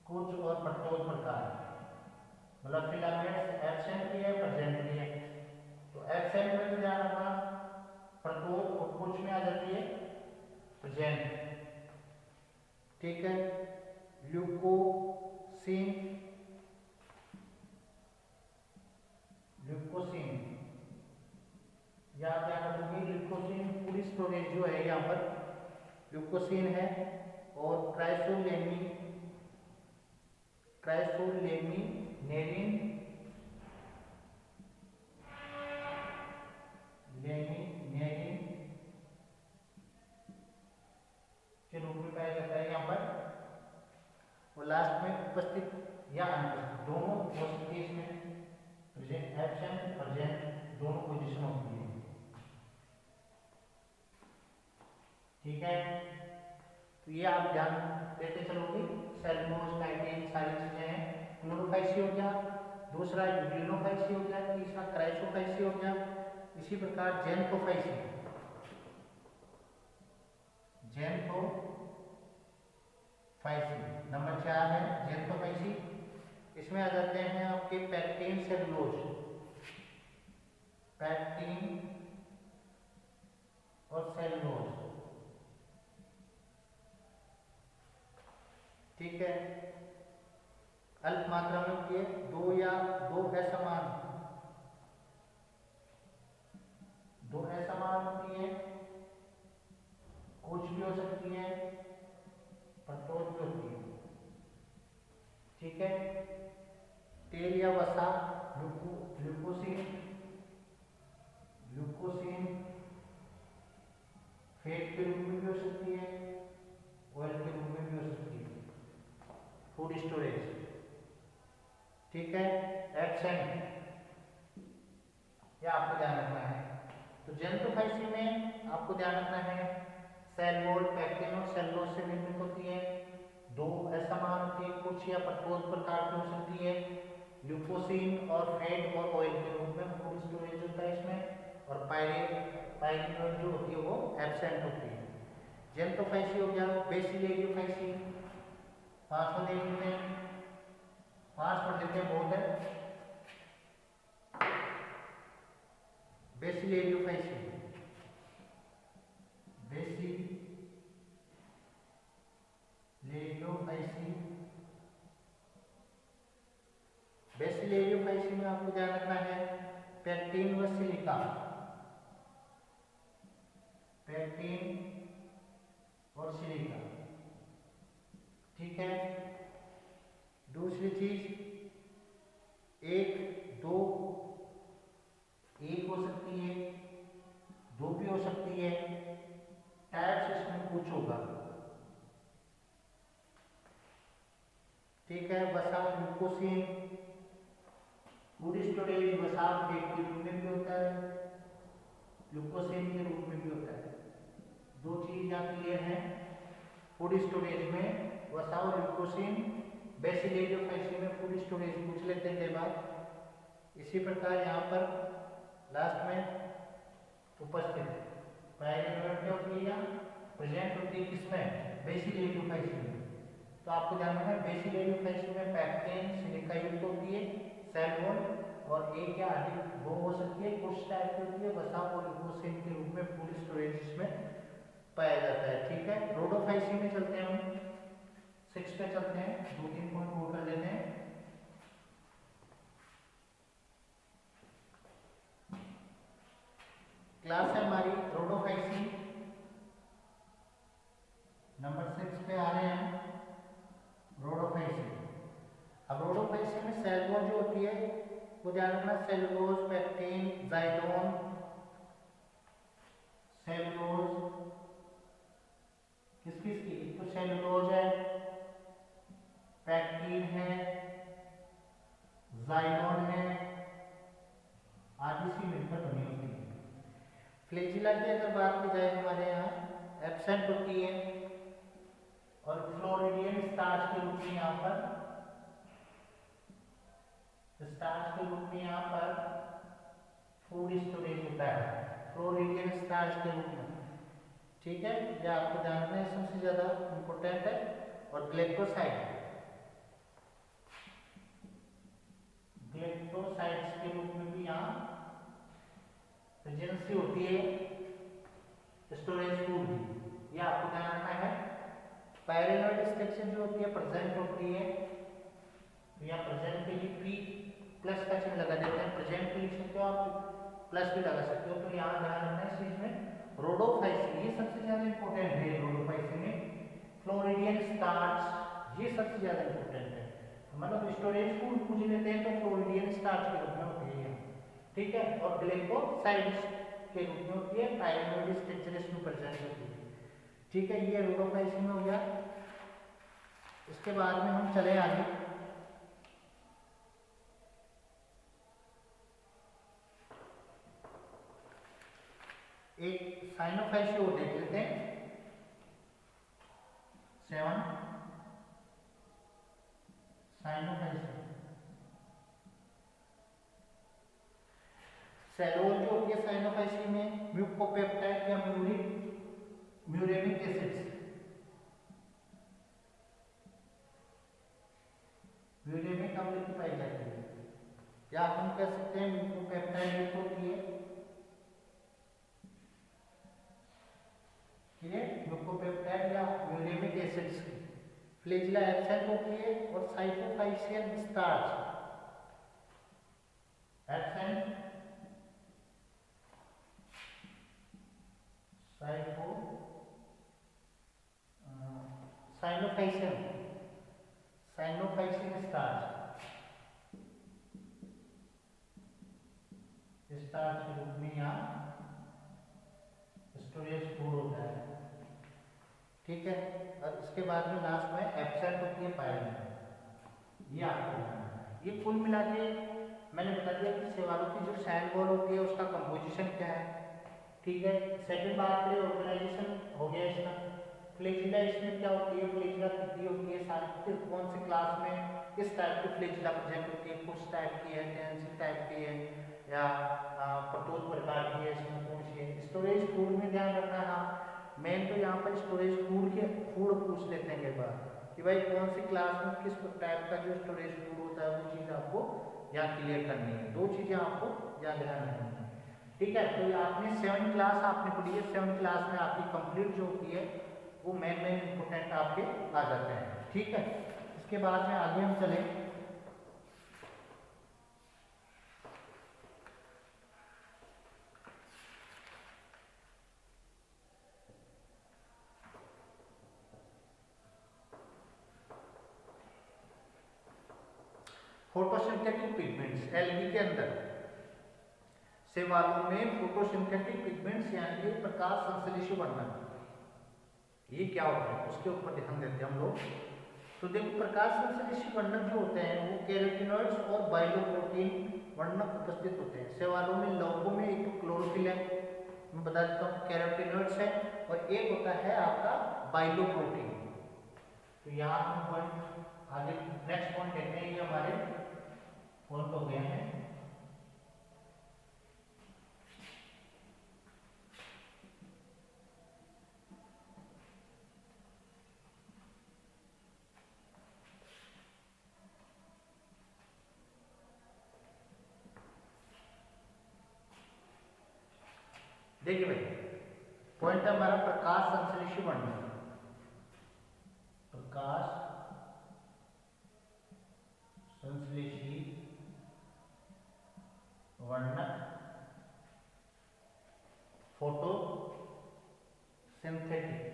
कुछ और प्रत्योत प्रकार, मतलब फिलामेंट्स एब्सेंट भी है प्रेजेंट भी है। तो एब्सेंट में तो ध्यान रखना प्रत्योत और कुछ में आ जाती है प्रेजेंट, ठीक है। ल्यूकोसिन, ल्यूकोसिन याद रखोगे, ल्यूकोसिन पूरी स्टोरेज जो है यहाँ पर ल्यूकोसिन है। और ट्राइसोलेमी, ट्राइसोलेमिनेरिन, लेमिनेरिन के रूप में पाया जाता है यहाँ पर। और लास्ट में उपस्थित या अनुपस्थित दोनों हो सकती है, इसमें प्रेजेंट एब्सेंट प्रेजेंट दोनों पोजीशन होती है, ठीक है। तो ये आप ध्यान देते चलोगे। सेलुलोज, काइटिन सारी चीजें हैं। क्लोरोफाइसी हो गया, दूसरा यूग्लिनोफाइसी हो गया, तीसरा क्राइसोफाइसी हो गया। इसी प्रकार जेंथोफाइसी, जेंथोफाइसी नंबर 4 है जेंथोफाइसी। इसमें आ जाते हैं आपके पैक्टिन सेलुलोज, पैक्टिन और सेलुलोज, ठीक है। अल्प मात्रा में होती है, दो या दो असमान, दो असमान होती है, कुछ भी हो सकती है, प्रत्योत भी होती है, ठीक है। तेल या वसा, ग्लूकोसिन, ग्लूकोसिन फैट के रूप में भी हो सकती है, ऑयल के रूप में भी हो सकती है, फूड स्टोरेज, ठीक है। एब्सेंट, यह आपको ध्यान रखना है। तो जेंथोफाइसी में आपको ध्यान रखना है सेलुलोज, पैक्टिन और सेलुलोज से निर्मित होती है, दो असमान होती है, कुछ या प्रत्योत प्रकार की हो सकती है, ग्लूकोसिन और फैट और ऑयल के रूप में फूड स्टोरेज होता है इसमें। और पायरिनोल जो होती है वो एब्सेंट होती है। जेंथोफाइसी हो गया। बेसिलियोफाइसी 5 देख लेते हैं, 5 पढ़ लेते हैं, बहुत है। बेसिलियोफाइसी, बेसिलियोफाइसी में आपको ध्यान रखना है पैक्टिन व सिलिका, पैक्टिन और सिलिका, ठीक है। दूसरी चीज, एक दो, एक हो सकती है, दो भी हो सकती है, टाइप्स इसमें कुछ होगा, ठीक है। वसा, ग्लूकोसिन फूड स्टोरेज, वसा फैट के रूप में भी होता है, ग्लूकोसिन के रूप में भी होता है। दो चीज यहाँ क्लियर है। फूड स्टोरेज में वसा और ग्लूकोसिन, बेसिलियोफाइसी में फूड स्टोरेज पूछ लेते हैं कई बार। इसी प्रकार यहाँ पर लास्ट में उपस्थित पायरिनोल क्या होती है या प्रेजेंट होती है, किसमें, बेसिलियोफाइसी में। तो आपको ध्यान रखना है बेसिलियोफाइसी में पैक्टिन सिलिका युक्त होती है, सेलुलोज और एक या अधिक दो हो सकती है, कुछ टाइप की होती है, वसा और ग्लूकोसिन के रूप में फूड स्टोरेज में पाया जाता है, ठीक है। रोडोफाइसी में चलते हैं, हम 6 पे चलते हैं, 2-3 पॉइंट वो कर लेते हैं। क्लास है हमारी रोडोफाइसी, नंबर 6 पे आ रहे हैं रोडोफाइसी। अब रोडोफाइसी में सेलुलोज जो होती है वो ध्यान रखना, सेलुलोज, पेक्टिन, जाइलोन, सेलुलोज किस किस की, तो सेलुलोज है, पेक्टिन है, जाइलोन है, आदि सी मिलकर बनी होती है। फ्लैजिला की अगर बात की जाए हमारे यहाँ एब्सेंट होती है और फ्लोरिडियन स्टार्च के रूप में यहाँ पर स्टार्च के रूप में यहाँ पर फूड स्टोरेज होता है, फ्लोरिडियन स्टार्च के रूप में। ठीक है, ये आपको ध्यान रखना है, सबसे ज्यादा इंपॉर्टेंट है। और ग्लाइकोसाइड, ग्लाइकोसाइड्स के रूप में भी यहाँ प्रेजेंसी होती है स्टोरेज फूड की, ये आपको ध्यान रखना है। पायरेनोइड स्ट्रक्चर जो होती है प्रेजेंट होती है, तो यहाँ प्रेजेंट के लिए पी प्लस का चिन्ह लगा देते हैं, प्रेजेंट के लिख सकते हो आप, प्लस भी लगा सकते हो। तो यहाँ ध्यान रखना है इस चीज में। रोडोफाइसिन, ये सबसे ज्यादा इंपॉर्टेंट है, रोडोफाइसिन में फ्लोरिडियन स्टार्च, ये सबसे ज्यादा इंपॉर्टेंट है। मतलब स्टोरेज फूड पूछ लेते हैं तो फ्लोरिडियन स्टार्च के रूप में होती है, ठीक है। और ग्लाइकोसाइड्स के रूप में होती है, पायरेनोइड स्ट्रक्चर इसमें प्रेजेंट होती है, ठीक है। ये रोडोफाइसिन हो गया। इसके बाद में हम चले आगे, एक साइनोफाइसी और देख लेते हैं, 7 साइनोफाइसी। सेलोज जो होती है साइनोफाइसी में म्यूकोपेप्टाइड या म्यूरेमिक एसिड्स, म्यूरेमिक अम्ल की पाई जाती है, या हम कह सकते हैं म्यूकोपेप्टाइड होती है, म्यूकोपेप्टाइड या म्यूरेमिक एसिड्स की। फ्लैजिला एब्सेंट होती है और cyanophycean starch absent, cyanophycean starch, starch के रूप में यहाँ स्टोरेज फूड होता है, ठीक है। और इसके बाद में लास्ट में एब्सेंट होती है पायरेनोइड, ये आपको, ये कुल मिला के मैंने बता दिया कि शैवालों की जो सैंड बॉल होती है उसका कंपोजिशन क्या है, ठीक है। सेकंड बात करें ऑर्गेनाइजेशन हो गया इसका। फ्लैजिला इसमें क्या होती है, फ्लैजिला कितनी होती है, साइंटिस्ट कौन से क्लास में किस टाइप की फ्लैजिला प्रेजेंट होती है, कुछ टाइप की है, टेंसिल टाइप की है, या प्रतोद प्रकार की है, इसमें कौन सी है। स्टोरेज फूड में ध्यान रखना है, हाँ मेन तो यहाँ पर स्टोरेज फूड पूछ लेते हैं कई बार कि भाई कौन सी क्लास में किस टाइप का जो स्टोरेज फूड होता है, वो चीज़ आपको यहाँ क्लियर करनी है। दो चीज़ें आपको यहाँ ध्यान रखनी है, ठीक है। तो आपने 7 क्लास आपने पढ़ी है, 7 क्लास में आपकी कंप्लीट जो होती है वो मेन इंपोर्टेंट आपके आ जाते हैं, ठीक है। इसके बाद में आगे हम चले, फोटोसिंथेटिक पिगमेंट्स। एल्गी के अंदर शैवालों में फोटोसिंथेटिक पिगमेंट्स यानी कि प्रकाश संश्लेषी वर्णक, ये क्या होता है उसके ऊपर ध्यान देते हैं हम लोग। तो देखो प्रकाश संश्लेषी वर्णक जो होते हैं वो कैरोटीनॉइड्स और बाइलोप्रोटीन वर्णक उपस्थित होते हैं शैवालों में। लौकों में एक तो क्लोरोफिल है, मैं बता देता हूँ, कैरोटीनॉइड्स है, और एक होता है आपका बाइलोप्रोटीन। तो यहाँ हम पॉइंट आगे नेक्स्ट पॉइंट देखते हैं, ये हमारे पॉइंट हो गए हैं। देखिए भाई पॉइंट है हमारा प्रकाश संश्लेषी वर्णक, प्रकाश संश्लेषी वर्णक, फोटो सिंथेटिक,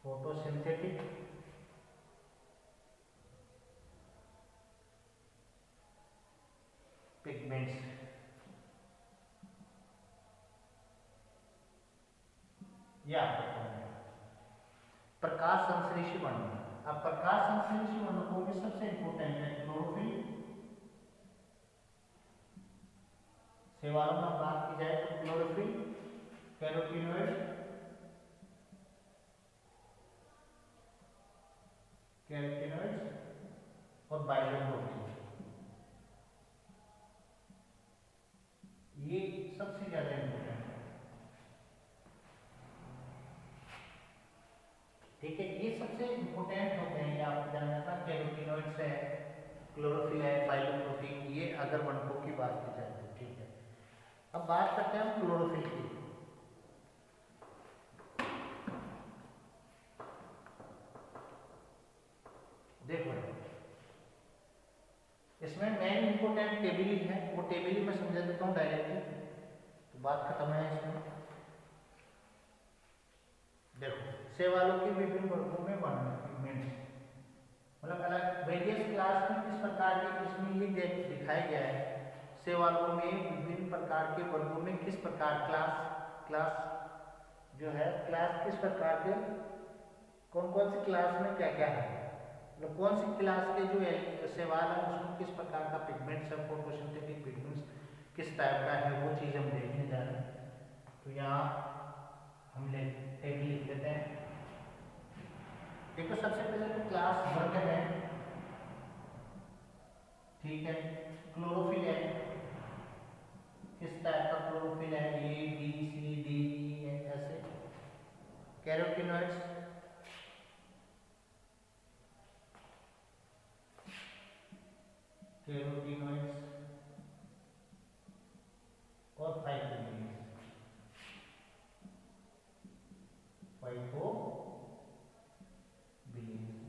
फोटोसिंथेटिक ये आपको समझना है। प्रकाश संश्लेषी वर्णक। अब प्रकाश संश्लेषी वर्णकों में सबसे इंपोर्टेंट है क्लोरोफिल। सेवाओं में बात की जाए तो क्लोरोफिल, कैरोटीनॉइड, और बाइलोप्रोटीन, ये सबसे ज्यादा इंपोर्टेंट है। ठीक है, ये सबसे इंपोर्टेंट होते हैं, ये आपको जानना था। कैरोटीनॉइड्स है, क्लोरोफिल है, बाइलोप्रोटीन, ये अगर वर्णकों की बात की जाए तो। ठीक है, अब बात करते हैं हम क्लोरोफिल की। देखो इसमें मेन इंपोर्टेंट टेबल ही है, वो टेबल ही मैं समझा देता हूँ डायरेक्टली, तो बात खत्म है इसमें। देखो शैवालों के विभिन्न वर्गों में वर्णन, पिगमेंट्स, मतलब अलग वेरियस क्लास में किस प्रकार के, इसमें ये दिखाया गया है शैवालों में विभिन्न प्रकार के वर्गों में किस प्रकार क्लास जो है, क्लास किस प्रकार के, कौन कौन सी क्लास में क्या क्या है, मतलब कौन सी क्लास के जो शैवाल है उसमें किस प्रकार का पिगमेंट्स है, फोटोसिंथेटिक पिगमेंट्स किस टाइप का है, वो चीज़ हम देखने जा रहे हैं। तो यहाँ हम टेबल लिख लेते हैं। देखो सबसे पहले तो क्लास वर्ग है, ठीक है, क्लोरोफिल है, किस टाइप का क्लोरोफिल है, A B C D E ऐसे। कैरोटीनॉइड्स, और फाइब्रोबिलियंस,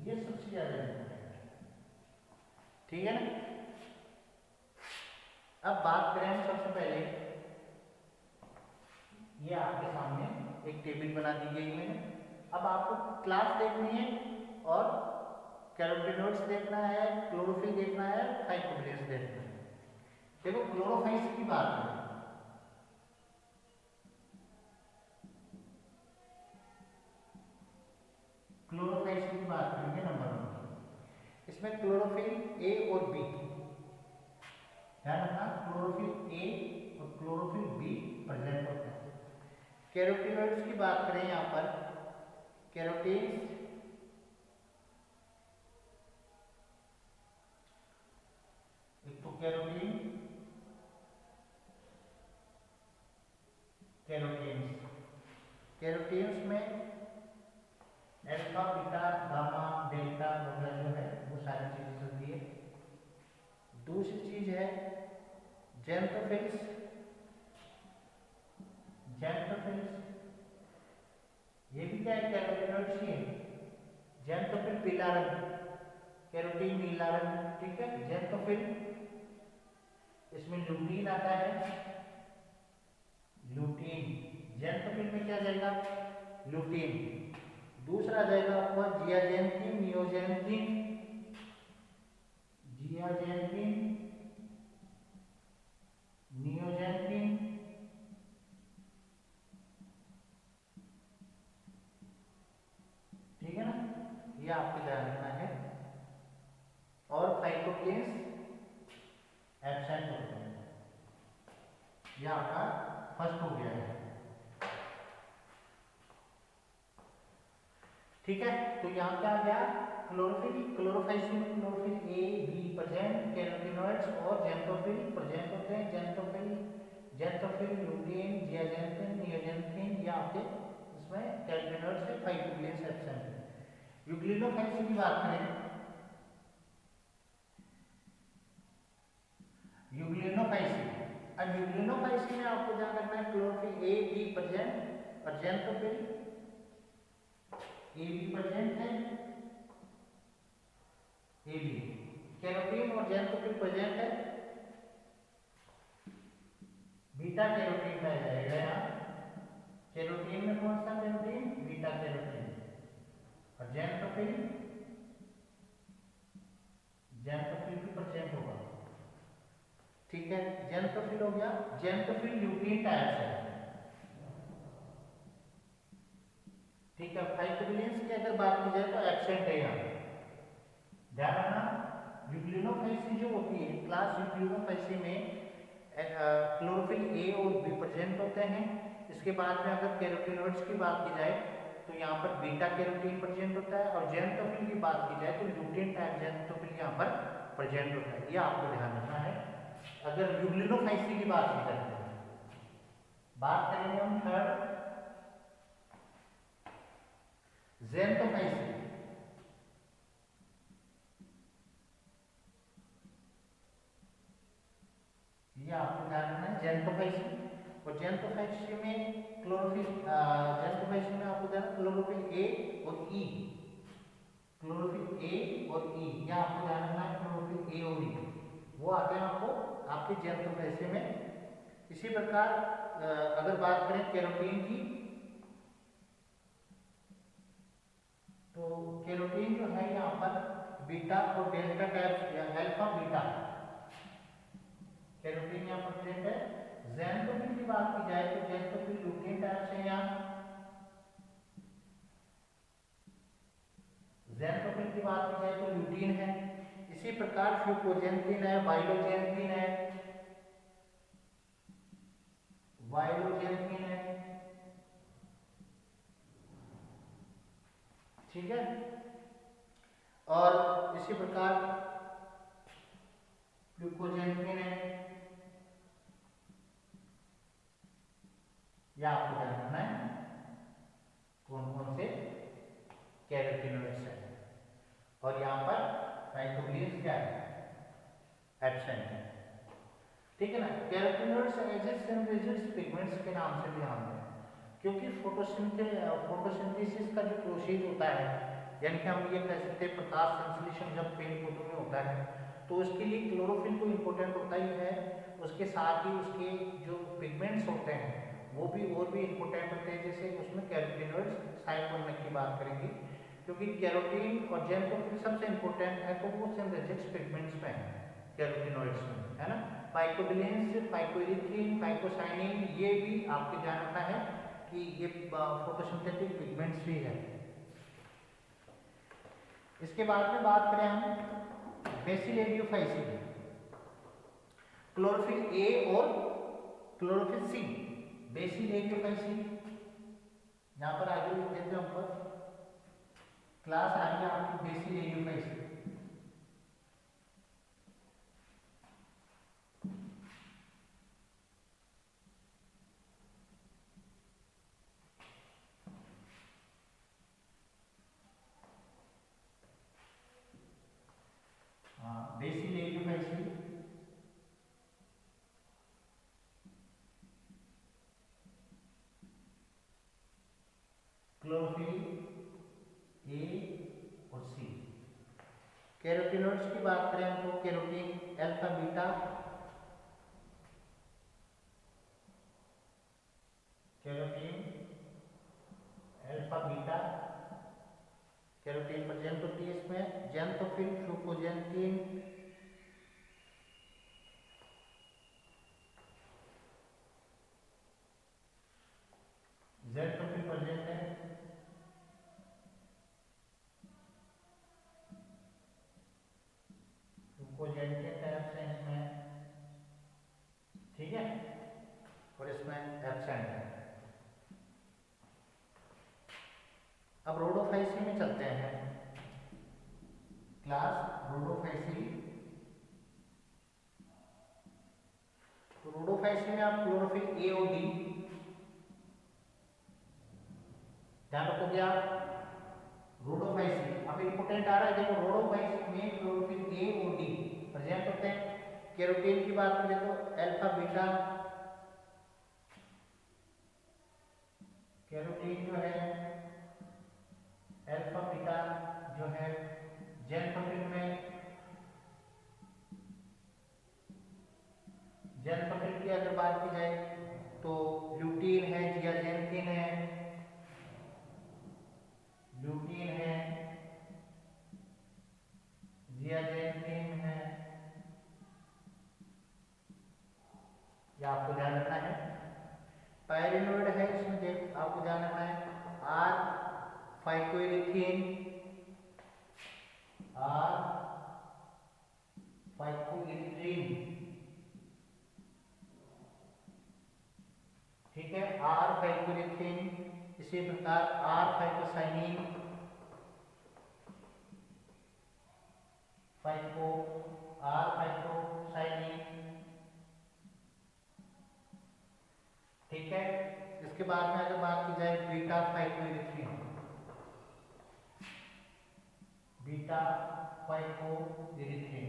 ये सबसे ज्यादा इंपॉर्टेंट है। ठीक है ना। अब बात करें हम सबसे पहले, ये आपके सामने एक टेबल बना दी गई मैंने। अब आपको क्लास देखनी है और कैरोटीनॉइड्स देखना है, क्लोरोफिल देखना है, फाइब्रोबिलियंस देखना है। देखो क्लोरोफाइल्स की बात करें, क्लोरोफाइल्स की बात करेंगे नंबर 1, इसमें क्लोरोफिल ए और बी, ध्यान रखना, क्लोरोफिल ए और क्लोरोफिल बी प्रेजेंट होते हैं। कैरोटीनॉइड्स की बात करें यहाँ पर, कैरोटीन्स, एक तो कैरोटीन्स में अल्फा, बीटा, गामा, डेल्टा वगैरह जो है वो सारी चीजें चलती है। दूसरी चीज है जेंथोफिल्स, ये भी क्या है, कैरोटीनॉइड्स ही है। जेंथोफिल पीला रंग, कैरोटीन नीला रंग, ठीक है। जेंथोफिल, इसमें ल्यूटीन आता है, ल्यूटीन, जेंथोफिल में क्या जाएगा, ल्यूटीन। दूसरा जाएगा आपका जियाजेंथिन, नियोजेंथिन, ठीक है ना, ये आपको ध्यान रखना है। और फाइब्रोबिलियंस एब्सेंट होते हैं, यह आपका फर्स्ट हो गया है। ठीक है, तो यहाँ क्या आ गया, क्लोरोफिल, क्लोरोफाइसिस में chlorophyll A be present, carotenoids और जेंथोफिल प्रेजेंट होते हैं। जेंथोफिल, ल्यूटीन, जियाजेंथिन, नियोजेंथिन, ये आपके इसमें कैरोटीनॉइड्स से फाइब्रोबिलियंस एब्सेंट है। यूग्लिनोफाइसिस की बात करें, अब यूग्लिनोफाइसिस में आपको क्या करना है, क्लोरोफिल ए बी प्रेजेंट और जेंथोफिल ए बी प्रेजेंट है, ए बी, कैरोटीन और जेंथोफिल प्रेजेंट है, बीटा कैरोटीन पाया जाएगा यहाँ। कैरोटीन में कौन सा कैरोटीन, बीटा कैरोटीन, और जेंथोफिल भी प्रेजेंट होगा। ठीक है, जेंथोफिल हो गया। जेंथोफिल ल्यूटीन टाइप है, ठीक है। फाइकोबिलियंस की अगर बात की जाए तो एब्सेंट है यहाँ, ध्यान रखना। यूग्लिनोफाइसी जो होती है, क्लास यूग्लिनोफाइसी में क्लोरोफिल ए और बी प्रेजेंट होते हैं। इसके बाद में अगर कैरोटीनॉइड्स की बात की जाए तो यहाँ पर बीटा कैरोटीन प्रेजेंट होता है, और जेंटोफिल की बात की जाए तो ल्यूटिन टाइप जेंटोफिल यहाँ पर प्रेजेंट होता है। ये आपको ध्यान रखना है अगर यूग्लिनोफाइसी की बात की जाए। बात करेंगे हम थर्ड जेंटोफाइसी। ये आपको ध्यान रखना है जेंटोफाइसी। और जेंटोफाइसी में क्लोरोफिल जेंटोफाइसी में आपको ध्यान क्लोरोफिल ए और ई, क्लोरोफिल ए और ई, ये आपको ध्यान रखना है। क्लोरोफिल ए और ई वो आते हैं आपको आपके जेंटोफाइसी में। इसी प्रकार अगर बात करें कैरोटीन की, तो कैरोटीन जो है यहाँ पर बीटा और डेल्टा टाइप्स या अल्फा बीटा कैरोटीन यहाँ पर प्रेजेंट है। जेंटोफिल की बात की जाए तो जेंटोफिल ल्यूटिन टाइप्स है यहाँ। जेंटोफिल की बात की जाए तो ल्यूटिन है। इसी प्रकार फ्यूकोजेंटिन है, वाइलोजेंटिन है, वाइलोजेंटिन है, ठीक है। और इसी प्रकार फ्यूकोजेंटिन है, या आपको ध्यान रखना है कौन कौन से कैरोटीनॉइड्स है। और यहाँ पर फाइकोबिलियंस क्या है, एब्सेंट है, ठीक है ना। कैरोटीनॉइड्स एजेस एंड रेजिड्स पिगमेंट्स के नाम से भी नाम है, क्योंकि फोटोसिंथेसिस का जो प्रोसेस होता है, यानी कि हम ये कह सकते हैं प्रकाश संश्लेषण जब पेड़ पौधों में होता है तो उसके लिए क्लोरोफिल तो इम्पोर्टेंट होता ही है, उसके साथ ही उसके जो पिगमेंट्स होते हैं वो भी और भी इम्पोर्टेंट होते हैं। जैसे उसमें कैरोटीनॉइड्स साइक्लोमेक की बात करेंगे, क्योंकि कैरोटीन और जेंटोफिल सबसे इम्पोर्टेंट है, तो वो सिंथेटिक पिगमेंट्स में है, कैरोटीनॉइड्स में, है ना। फाइकोबिलियंस, फाइकोइरिथ्रिन, फाइकोसाइनिन, ये भी आपके ध्यान रखना है कि ये फोटोसिंथेटिक पिगमेंट्स भी है। इसके बाद में बात करें हम बेसिलेरियोफाइसी, क्लोरोफिल ए और क्लोरोफिल सी। बेसिलेरियोफाइसी यहाँ पर आगे लिख देते हैं ऊपर, क्लास आ गया आपकी बेसिलेरियोफाइसी। बेसिलेरियोफाइसी क्लोरोफिल ए और सी। कैरोटीनॉइड्स की बात करें तो carotene alpha beta, carotene alpha beta carotene present होती है इसमें। जेंटोफिल, फ्यूकोजेंटिन, जेंटोफिल प्रेजेंट है। फ्यूकोजेंटिन टाइप्स हैं इसमें, ठीक है, और इसमें एब्सेंट है। अब रोडोफाइसी में चलते हैं, क्लास रोडोफाइसी। तो रोडोफाइसी में आप क्लोरोफिल ए और डी ध्यान रखोगे आप। रोडोफाइसी अब इंपोर्टेंट आ रहा है, देखो रोडोफाइसी में क्लोरोफिल ए और डी प्रेजेंट होते हैं। कैरोटीन की बात करें तो अल्फा बीटा, कैरोटीन जो है अल्फा बीटा जो है। जेंटोफिल में, जेंटोफिल की अगर बात की जाए तो ल्यूटीन है, जियाजेंटिन है, ल्यूटीन है, जियाजेंटिन है, ये आपको ध्यान रखना है। पायरिनोइड है इसमें, आपको ध्यान रखना है। आर इसी प्रकार आर फाइकोसाइनिन, ठीक है। इसके बाद में अगर बात की जाए बीटा फाइकोइरिथ्रिन, बीटा फाइकोइरिथ्रिन,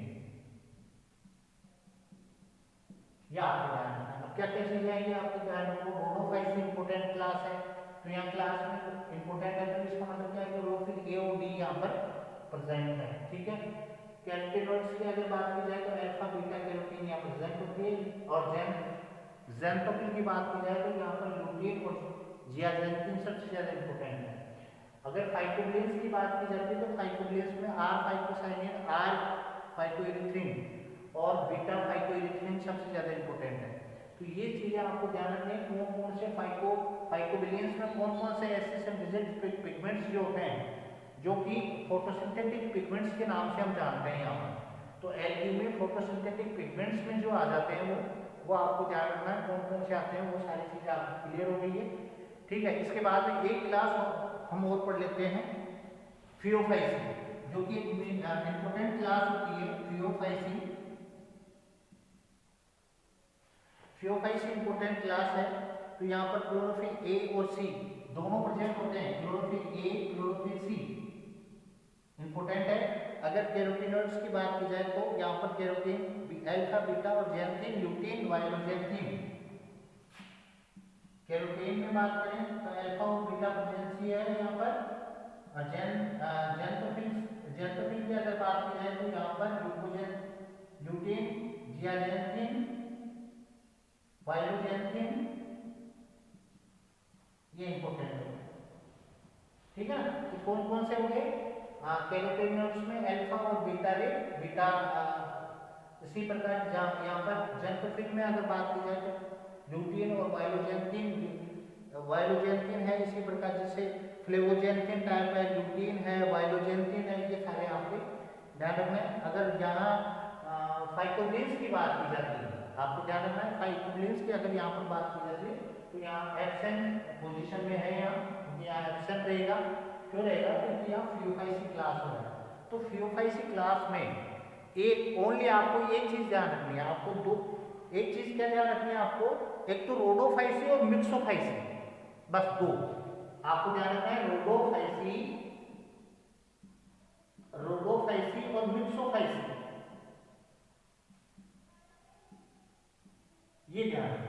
या आपको ध्यान रखना है क्या क्या चीजें आएंगी आपको ध्यान रखो। रोडोफाइट इंपोर्टेंट क्लास है, तो यहाँ क्लास में इंपोर्टेंट है तो इसका मतलब क्या है कि रोडोफिल ए और डी यहाँ पर प्रेजेंट है, ठीक है। कैरोटीनॉइड्स की अगर बात की जाए तो अल्फा बीटा कैरोटीन यहाँ प्रेजेंट होती है, और ज़ैंथोफिल की बात की जाए तो यहाँ पर ल्यूटीन और जियाजेंथिन सबसे ज्यादा इंपोर्टेंट है। अगर फाइकोबिलेंस की बात की जाती है तो फाइकोबिलेंस में आर फाइकोसाइनिन, आर फाइकोइरिथ्रिन और बीटा फाइकोइरिथ्रिन सबसे ज्यादा इंपोर्टेंट है। तो ये चीजें आपको ध्यान रखनी है, कौन कौन से फाइकोबिलेंस में कौन कौन से ऐसे सिंथेटिक पिगमेंट्स जो होते हैं जो कि फोटोसिंथेटिक पिगमेंट्स के नाम से हम जानते हैं यहाँ पर। तो एल्गी में फोटोसिंथेटिक पिगमेंट्स में जो आ जाते हैं वो आपको ध्यान रखना है कौन कौन से आते हैं, वो सारी चीजें आपको क्लियर हो गई है, ठीक है। इसके बाद में एक क्लास हम और पढ़ लेते हैं फियोफाइसी, जो कि इंपोर्टेंट क्लास होती है फियोफाइसी। फियोफाइसी इंपोर्टेंट क्लास है, तो यहाँ पर क्लोरोफिल ए और सी दोनों प्रेजेंट होते हैं, chlorophyll a chlorophyll c important है। अगर कैरोटीनॉइड्स की बात की जाए तो यहाँ पर कैरोटीन अल्फा बीटा और जेंथिन, ल्यूटीन, वायलोजेंथिन। कैरोटीन में बात करें तो अल्फा और बीटा प्रेजेंसी है यहाँ पर, और जेंथोफिल की अगर बात की जाए तो यहाँ पर ल्यूटीन, जियाजेंथिन, वायलोजेंथिन, ये इंपोर्टेंट है, ठीक है ना। तो कौन कौन से हो गए कैरोटीनॉइड्स में अल्फा और बीटा इसी प्रकार यहाँ पर जेंथोफिल में अगर बात की जाए तो ल्यूटीन और वायलोजेंथिन है, इसी प्रकार जैसे फ्लेवोजेंथिन टाइप है, ल्यूटीन है, वायलोजेंथिन है, ये सारे आपके ध्यान रखना है। अगर यहाँ फाइकोबिलेंस की बात की जाती है, आपको ध्यान रखना है फाइकोबिलेंस की अगर यहाँ पर बात की जाती है तो यहाँ एब्सेंट पोजीशन में है, यहाँ एब्सेंट रहेगा, क्यों रहेगा क्योंकि यहाँ फियोफाइसी क्लास हो रहा है। तो फियोफाइसी क्लास में एक ओनली आपको एक चीज ध्यान रखनी है, आपको दो एक चीज क्या ध्यान रखनी है आपको, एक तो रोडोफाइसी और मिक्सोफाइसी, बस दो आपको ध्यान रखना है, रोडोफाइसी और मिक्सोफाइसी, ये ध्यान रखना।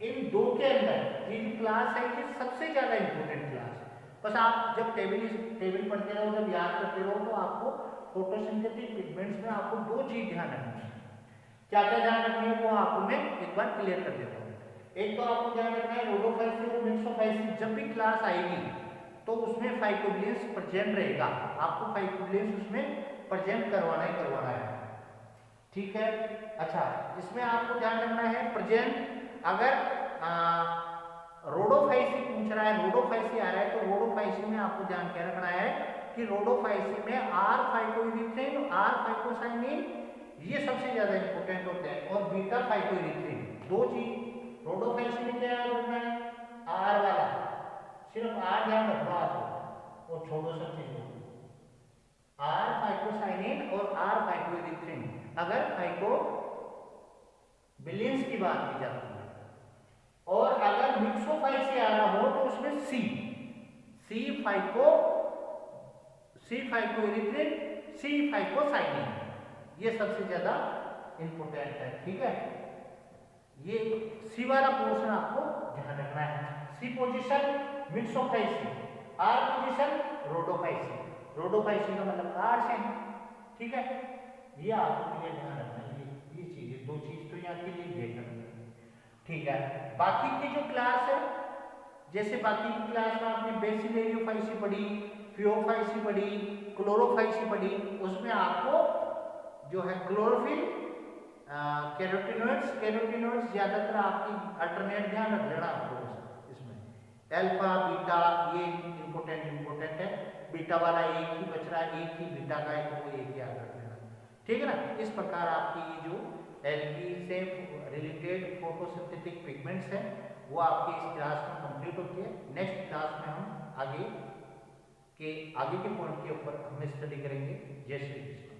इन दो के अंदर ये जो क्लास है ये सबसे ज्यादा इंपोर्टेंट क्लास है। बस आप जब टेबल पढ़ते रहो, जब याद करते रहो, तो आपको फोटोसिंथेटिक पिगमेंट्स में आपको दो चीज ध्यान रखनी है। क्या क्या ध्यान रखनी है वो आपको मैं एक बार क्लियर कर देता हूँ। एक तो आपको ध्यान रखना है रोडोफाइसी और मिक्सोफाइसी जब भी क्लास आएगी तो उसमें फाइकोबिलेंस प्रेजेंट रहेगा, आपको फाइकोबिलेंस उसमें प्रेजेंट करवाना ही करवाना है, ठीक है। अच्छा, इसमें आपको ध्यान रखना है प्रेजेंट, अगर रोडोफाइसी पूछ रहा है, रोडोफाइसी आ रहा है, तो रोडोफाइसी में आपको ध्यान क्या रखना है कि रोडोफाइसी में आर फाइकोइरिथ्रिन, आर फाइकोसाइनिन ये सबसे ज्यादा इंपोर्टेंट होते हैं, और बीटा फाइकोइरिथ्रिन, दो चीज। रोडोफाइसी में क्या रखना है, आर वाला, सिर्फ आर ध्यान रखना आपको और छोड़ो सब चीजों को। आर फाइकोसाइनिन और आर फाइकोइरिथ्रिन अगर फाइकोबिलेंस की बात की जाती है, और अगर मिक्सोफाइसी आ रहा हो तो उसमें सी फाइकोइरिथ्रिन, सी फाइकोसाइनिन, ये सबसे ज्यादा इंपोर्टेंट है, ठीक है। ये सी वाला पोर्शन आपको ध्यान रखना है। C position myxophyceae, R position rhodophyceae, rhodophyceae का मतलब आर से है, ठीक है। ये आपको ये ध्यान रखना है, ये चीजें दो चीज तो यहाँ के लिए देखना, ठीक है। बाकी की जो क्लास है, जैसे बाकी की क्लास में आपने बेसिलेरियोफाइसी पढ़ी, फियोफाइसी पढ़ी, क्लोरोफाइसी पढ़ी, उसमें आपको जो है क्लोरोफिल, कैरोटीनॉइड्स ज्यादातर आपकी अल्टरनेट ध्यान रख लेना आपको इसमें अल्फा बीटा, ये इंपोर्टेंट है, बीटा वाला एक ही बच रहा है, एक ही बीटा का है, तो वो एक याद रख लेना, ठीक है ना। इस प्रकार आपकी ये जो एल्गी से रिलेटेड फोटोसिंथेटिक पिगमेंट्स है वो आपकी इस क्लास में कंप्लीट होती है। नेक्स्ट क्लास में हम आगे के पॉइंट के ऊपर हम स्टडी करेंगे। जय श्री कृष्ण।